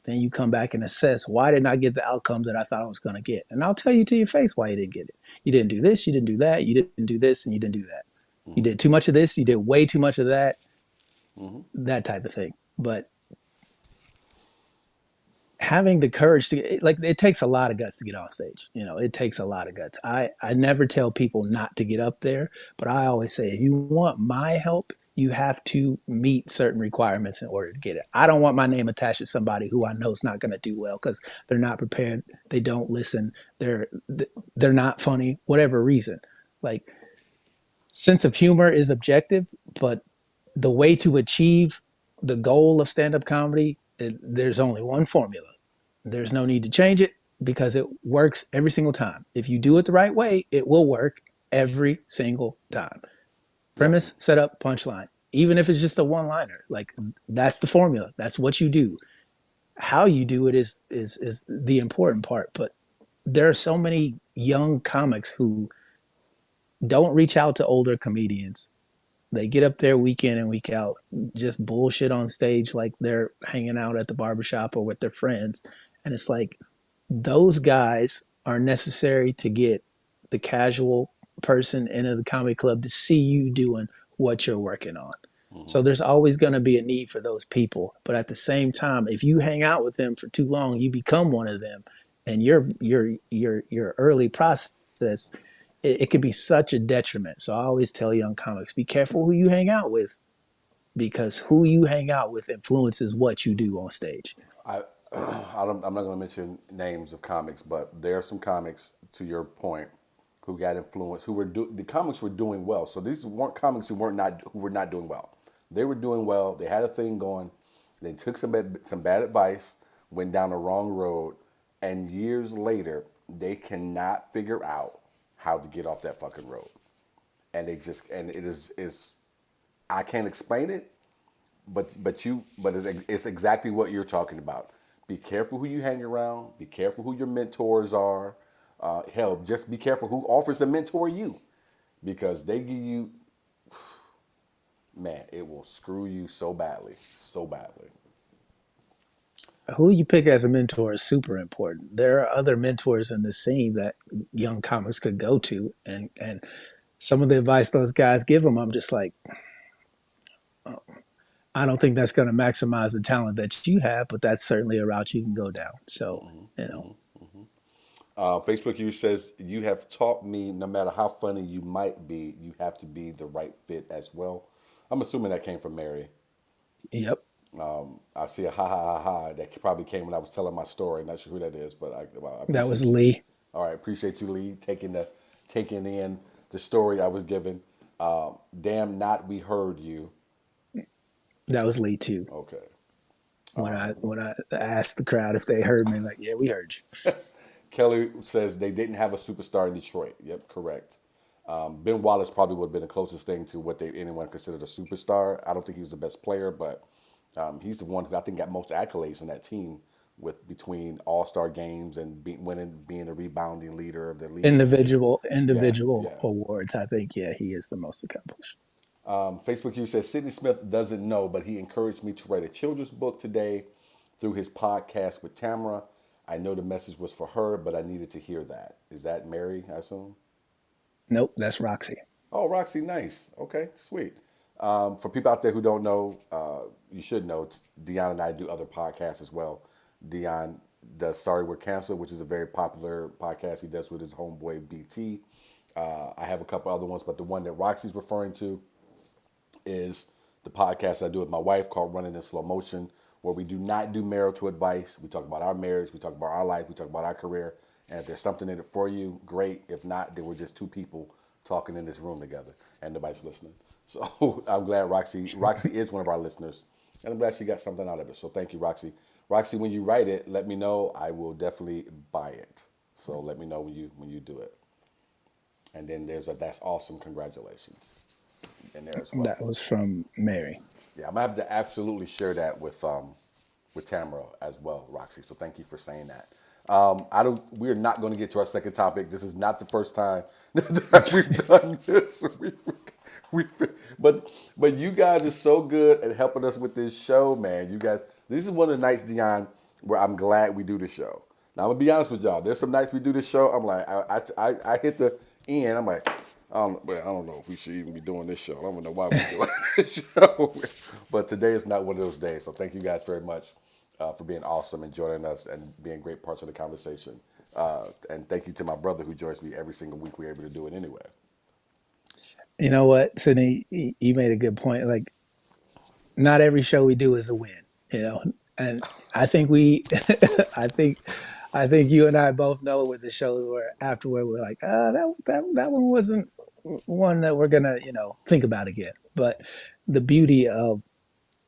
Then you come back and assess, why didn't I get the outcome that I thought I was going to get? And I'll tell you to your face why you didn't get it. You didn't do this, you didn't do that, you didn't do this, and you didn't do that. You did too much of this, you did way too much of that, that type of thing. But having the courage to, like, it takes a lot of guts to get on stage. It takes a lot of guts. I never tell people not to get up there, but I always say, if you want my help, you have to meet certain requirements in order to get it. I don't want my name attached to somebody who I know is not going to do well because they're not prepared, they don't listen, they're not funny, whatever reason. Like, sense of humor is objective, but the way to achieve the goal of stand-up comedy, there's only one formula. There's no need to change it because it works every single time. If you do it the right way, it will work every single time. Premise, setup, punchline. Even if it's just a one-liner, like, that's the formula. That's what you do. How you do it is the important part. But there are so many young comics who don't reach out to older comedians. They get up there week in and week out, just bullshit on stage like they're hanging out at the barbershop or with their friends. And it's like, those guys are necessary to get the casual person into the comedy club to see you doing what you're working on. So there's always going to be a need for those people. But at the same time, if you hang out with them for too long, you become one of them. And your early process, it can be such a detriment. So I always tell young comics, be careful who you hang out with, because who you hang out with influences what you do on stage. I'm not going to mention names of comics, but there are some comics, to your point, who got influenced, the comics were doing well. So these weren't comics who were not doing well. They were doing well. They had a thing going. They took some bad advice, went down the wrong road, and years later, they cannot figure out how to get off that fucking road. And it is I can't explain it, but it's exactly what you're talking about. Be careful who you hang around. Be careful who your mentors are. Hell, just be careful who offers to mentor you, because they give you, man, it will screw you so badly, so badly. Who you pick as a mentor is super important. There are other mentors in the scene that young comics could go to, and some of the advice those guys give them, I'm just like, I don't think that's going to maximize the talent that you have, but that's certainly a route you can go down. So, Facebook user says, you have taught me no matter how funny you might be, you have to be the right fit as well. I'm assuming that came from Mary. Yep. I see a ha ha ha ha that probably came when I was telling my story. Not sure who that is, but I That was you. Lee. All right, appreciate you, Lee, taking in the story I was given. Damn, not we heard you. That was Lee too. Okay. When I asked the crowd if they heard me, like, yeah, we heard you. Kelly says they didn't have a superstar in Detroit. Yep, correct. Ben Wallace probably would have been the closest thing to what anyone considered a superstar. I don't think he was the best player, but he's the one who I think got most accolades on that team, with between All-Star games and being a rebounding leader of the league. Individual Yeah. awards. I think, yeah, he is the most accomplished. Facebook user says Sidney Smith doesn't know, but he encouraged me to write a children's book today through his podcast with Tamara. I know the message was for her, but I needed to hear that. Is that Mary, I assume? Nope, that's Roxy. Oh, Roxy, nice. Okay, sweet. For people out there who don't know, you should know, Dion and I do other podcasts as well. Dion does Sorry We're Canceled, which is a very popular podcast he does with his homeboy BT. I have a couple other ones, but the one that Roxy's referring to is the podcast I do with my wife called Running in Slow Motion, where we do not do marital advice. We talk about our marriage, we talk about our life, we talk about our career. And if there's something in it for you, great. If not, then we're just two people talking in this room together and nobody's listening. So I'm glad Roxy is one of our listeners. And I'm glad she got something out of it. So thank you, Roxy. Roxy, when you write it, let me know. I will definitely buy it. So let me know when you do it. And then there's a that's awesome. Congratulations in there as well. That was from Mary. Yeah, I'm gonna have to absolutely share that with Tamara as well, Roxy. So thank you for saying that. I don't. We're not going to get to our second topic. This is not the first time that we've done this. We, but you guys are so good at helping us with this show, man. You guys, this is one of the nights, Dion, where I'm glad we do the show. Now I'm gonna be honest with y'all. There's some nights we do this show. I'm like, I hit the end. I'm like, I don't know if we should even be doing this show. I don't know why we're doing this show. But today is not one of those days. So thank you guys very much for being awesome and joining us and being great parts of the conversation. And thank you to my brother who joins me every single week. We're able to do it anyway. You know what, Sydney, you made a good point. Like, not every show we do is a win, you know. And I think we, I think, I think you and I both know with the shows where afterward we're like, that one wasn't one that we're gonna, think about again. But the beauty of,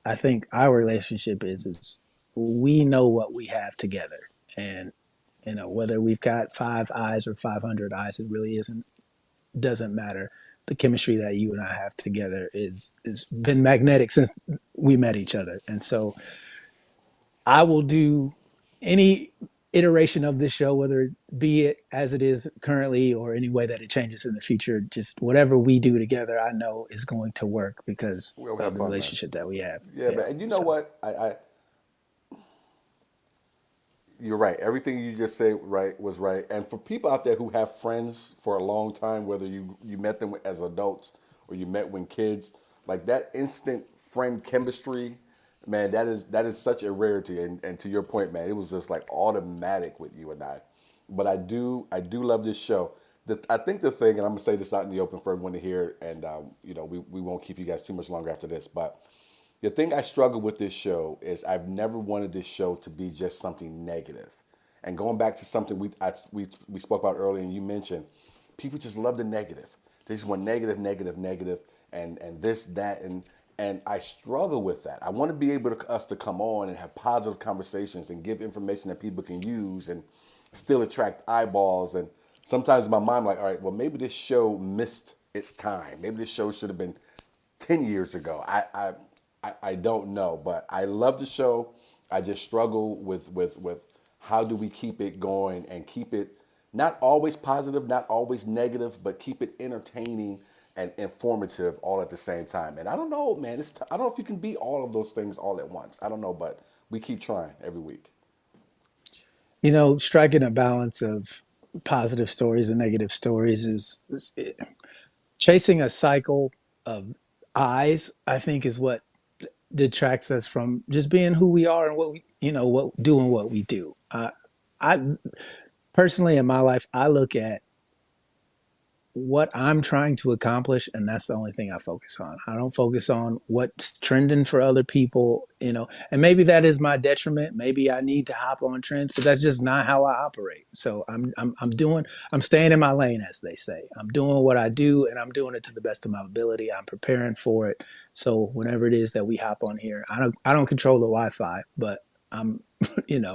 I think, our relationship is we know what we have together, and whether we've got five eyes or 500 eyes, it really isn't doesn't matter. The chemistry that you and I have together is been magnetic since we met each other, and so I will do any iteration of this show, whether it be it as it is currently or any way that it changes in the future. Just whatever we do together, I know is going to work because We'll of have the fun, man. relationship that we have. Yeah, man. And you know So what? You're right. Everything you just said right was right. And for people out there who have friends for a long time, whether you met them as adults or you met when kids, like that instant friend chemistry, man, that is such a rarity. And to your point, man, it was just like automatic with you and I. But I do love this show. I think the thing, and I'm gonna say this out in the open for everyone to hear, and we won't keep you guys too much longer after this, but the thing I struggle with this show is I've never wanted this show to be just something negative. And going back to something we spoke about earlier, and you mentioned, people just love the negative. They just want negative, negative, negative, and this, that, and I struggle with that. I want to be able to us to come on and have positive conversations and give information that people can use and still attract eyeballs. And sometimes in my mind, I'm like, all right, well, maybe this show missed its time. Maybe this show should have been 10 years ago. I don't know, but I love the show. I just struggle with how do we keep it going and keep it not always positive, not always negative, but keep it entertaining and informative all at the same time. And I don't know, man. I don't know if you can be all of those things all at once. I don't know, but we keep trying every week. striking a balance of positive stories and negative stories is chasing a cycle of eyes. I think is what detracts us from just being who we are and what we, what doing what we do. I personally in my life, I look at what I'm trying to accomplish, and that's the only thing I focus on. I don't focus on what's trending for other people, and maybe that is my detriment. Maybe I need to hop on trends, but that's just not how I operate. So I'm staying in my lane, as they say. I'm doing what I do, and I'm doing it to the best of my ability. I'm preparing for it. So whenever it is that we hop on here, I don't control the Wi-Fi, but I'm,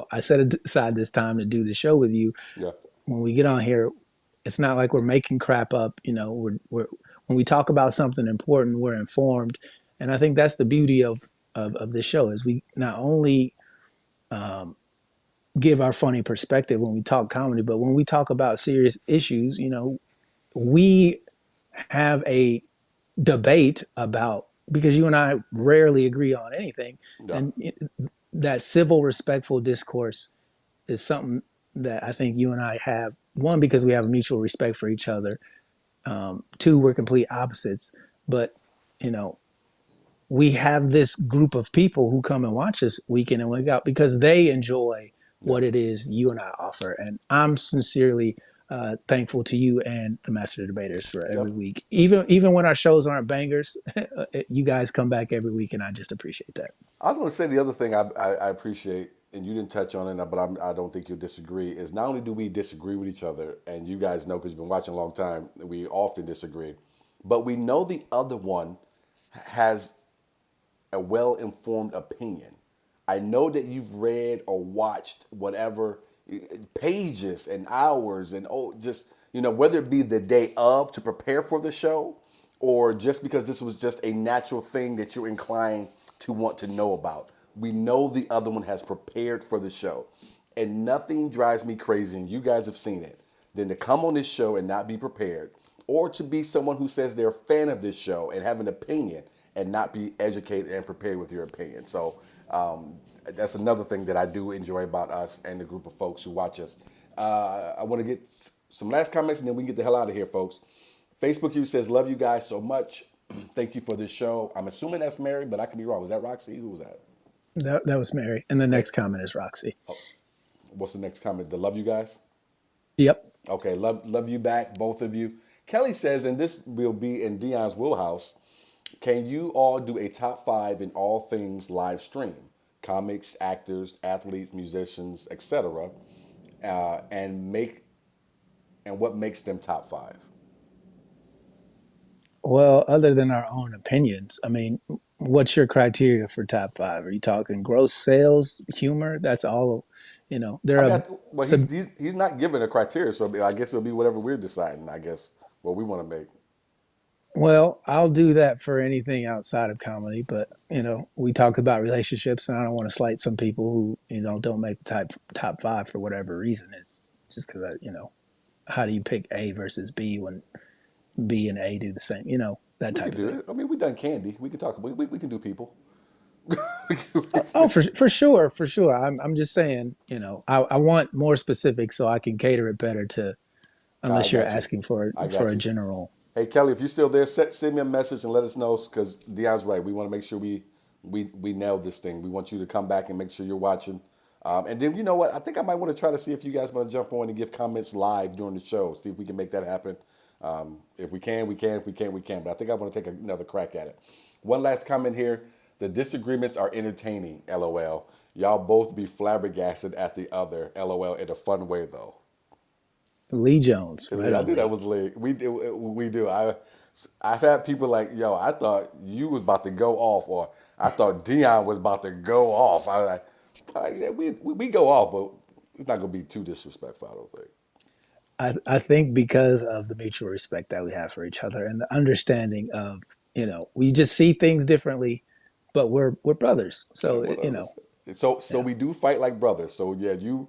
I set aside this time to do the show with you. Yeah. When we get on here, it's not like we're making crap up. We're when we talk about something important, we're informed, and I think that's the beauty of this show is we not only give our funny perspective when we talk comedy, but when we talk about serious issues, we have a debate about because you and I rarely agree on anything, Yeah. and that civil, respectful discourse is something that I think you and I have. One, because we have a mutual respect for each other. Two, we're complete opposites, but you know, we have this group of people who come and watch us week in and week out because they enjoy Yeah. what it is you and I offer. And I'm sincerely thankful to you and the Master Debaters for every Yep. week. Even when our shows aren't bangers, you guys come back every week, and I just appreciate that. I was going to say the other thing I appreciate, and you didn't touch on it, but I don't think you'll disagree, is not only do we disagree with each other, and you guys know because you've been watching a long time, we often disagree, but we know the other one has a well-informed opinion. I know that you've read or watched whatever pages and hours and just whether it be the day of to prepare for the show or just because this was just a natural thing that you're inclined to want to know about. We know the other one has prepared for the show. And nothing drives me crazy, and you guys have seen it, than to come on this show and not be prepared, or to be someone who says they're a fan of this show and have an opinion and not be educated and prepared with your opinion. So that's another thing that I do enjoy about us and the group of folks who watch us. I want to get some last comments, and then we can get the hell out of here, folks. Facebook you says, love you guys so much. Thank you for this show. I'm assuming that's Mary, but I could be wrong. Was that Roxy? Who was that? That was Mary. And the next comment is Roxy. What's the next comment? The love you guys? Yep. Okay, love you back, both of you. Kelly says, and this will be in Dion's wheelhouse, can you all do a top 5 in all things live stream? Comics, actors, athletes, musicians, etc. And what makes them top 5? Well, other than our own opinions, I mean, what's your criteria for top 5? Are you talking gross sales, humor? That's all, there I are got well. some. He's not giving a criteria, so I guess it'll be whatever we're deciding. I guess what we want to make. Well, I'll do that for anything outside of comedy, but we talked about relationships, and I don't want to slight some people who don't make the top 5 for whatever reason. It's just because how do you pick A versus B when B and A do the same? That We type can of do thing. it. I mean, we done candy. We can talk. We can do people. Oh, for sure, for sure. I'm just saying, I want more specific so I can cater it better to, I unless you're got you. asking for I for got a you. general. Hey Kelly, if you're still there, send me a message and let us know because Dion's right. We want to make sure we nail this thing. We want you to come back and make sure you're watching. And then you know what? I think I might want to try to see if you guys want to jump on and give comments live during the show. See if we can make that happen. If we can, we can. If we can't, we can. But I think I want to take another crack at it. One last comment here. The disagreements are entertaining. LOL. Y'all both be flabbergasted at the other. LOL. In a fun way though. Lee Jones, right I on, knew that Lee. was lit. We do. I've had people like, yo, I thought you was about to go off, or I thought Dion was about to go off. I was like, all right, yeah, we go off, but it's not gonna be too disrespectful. I don't think. I think because of the mutual respect that we have for each other and the understanding of, we just see things differently, but we're brothers. Yeah, So, 100%. So yeah. we do fight like brothers. So yeah, you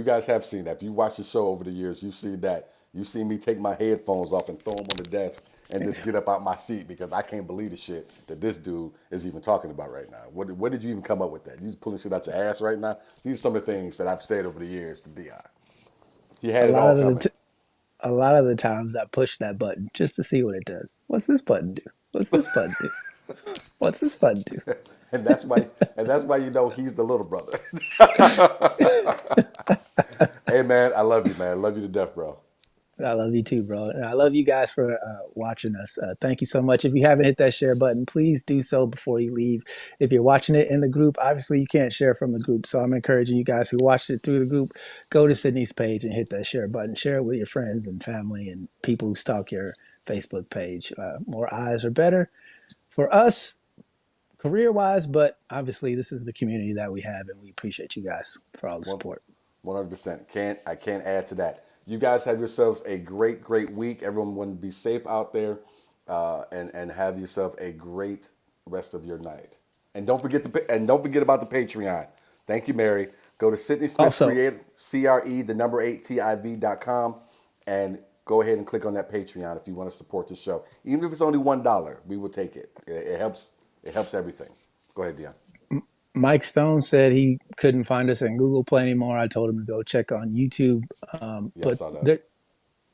guys have seen that. If you watch the show over the years, you've seen that. You see me take my headphones off and throw them on the desk and just get up out my seat because I can't believe the shit that this dude is even talking about right now. Where did you even come up with that? You just pulling shit out your ass right now? These are some of the things that I've said over the years to Dion. He A had it lot all of the coming. a lot of the times I push that button just to see what it does. What's this button do? What's this button do? What's this button do? And that's why you know he's the little brother. Hey man, I love you, man. I love you to death, bro. I love you too, bro. And I love you guys for watching us. Thank you so much. If you haven't hit that share button, please do so before you leave. If you're watching it in the group, obviously you can't share from the group. So I'm encouraging you guys who watched it through the group, go to Sydney's page and hit that share button. Share it with your friends and family and people who stalk your Facebook page. More eyes are better for us career wise, but obviously this is the community that we have and we appreciate you guys for all the One, support. 100%. I can't add to that. You guys have yourselves a great week. Everyone be safe out there, and have yourself a great rest of your night. And don't forget about the Patreon. Thank you, Mary. Go to Sydney Smith Also, Creative, CRE, the number 8TIV.com, and go ahead and click on that Patreon if you want to support the show. Even if it's only $1, we will take it. It helps. It helps everything. Go ahead, Dion. Mike Stone said he couldn't find us in Google Play anymore. I told him to go check on YouTube. Yeah, I But saw that.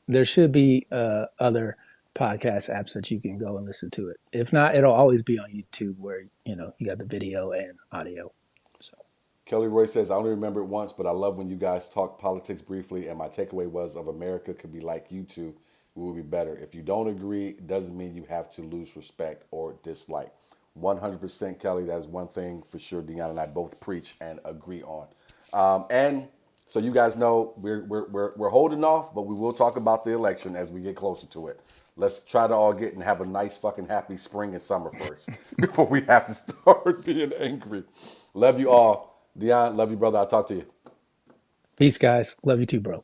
there should be other podcast apps that you can go and listen to it. If not, it'll always be on YouTube where you got the video and audio. So Kelly Roy says, I only remember it once, but I love when you guys talk politics briefly, and my takeaway was of America could be like you two, we will be better. If you don't agree, it doesn't mean you have to lose respect or dislike. 100% Kelly, that is one thing for sure Deanna and I both preach and agree on. And so you guys know we're holding off, but we will talk about the election as we get closer to it. Let's try to all get and have a nice fucking happy spring and summer first before we have to start being angry. Love you all. Dion, love you, brother. I'll talk to you. Peace, guys. Love you too, bro.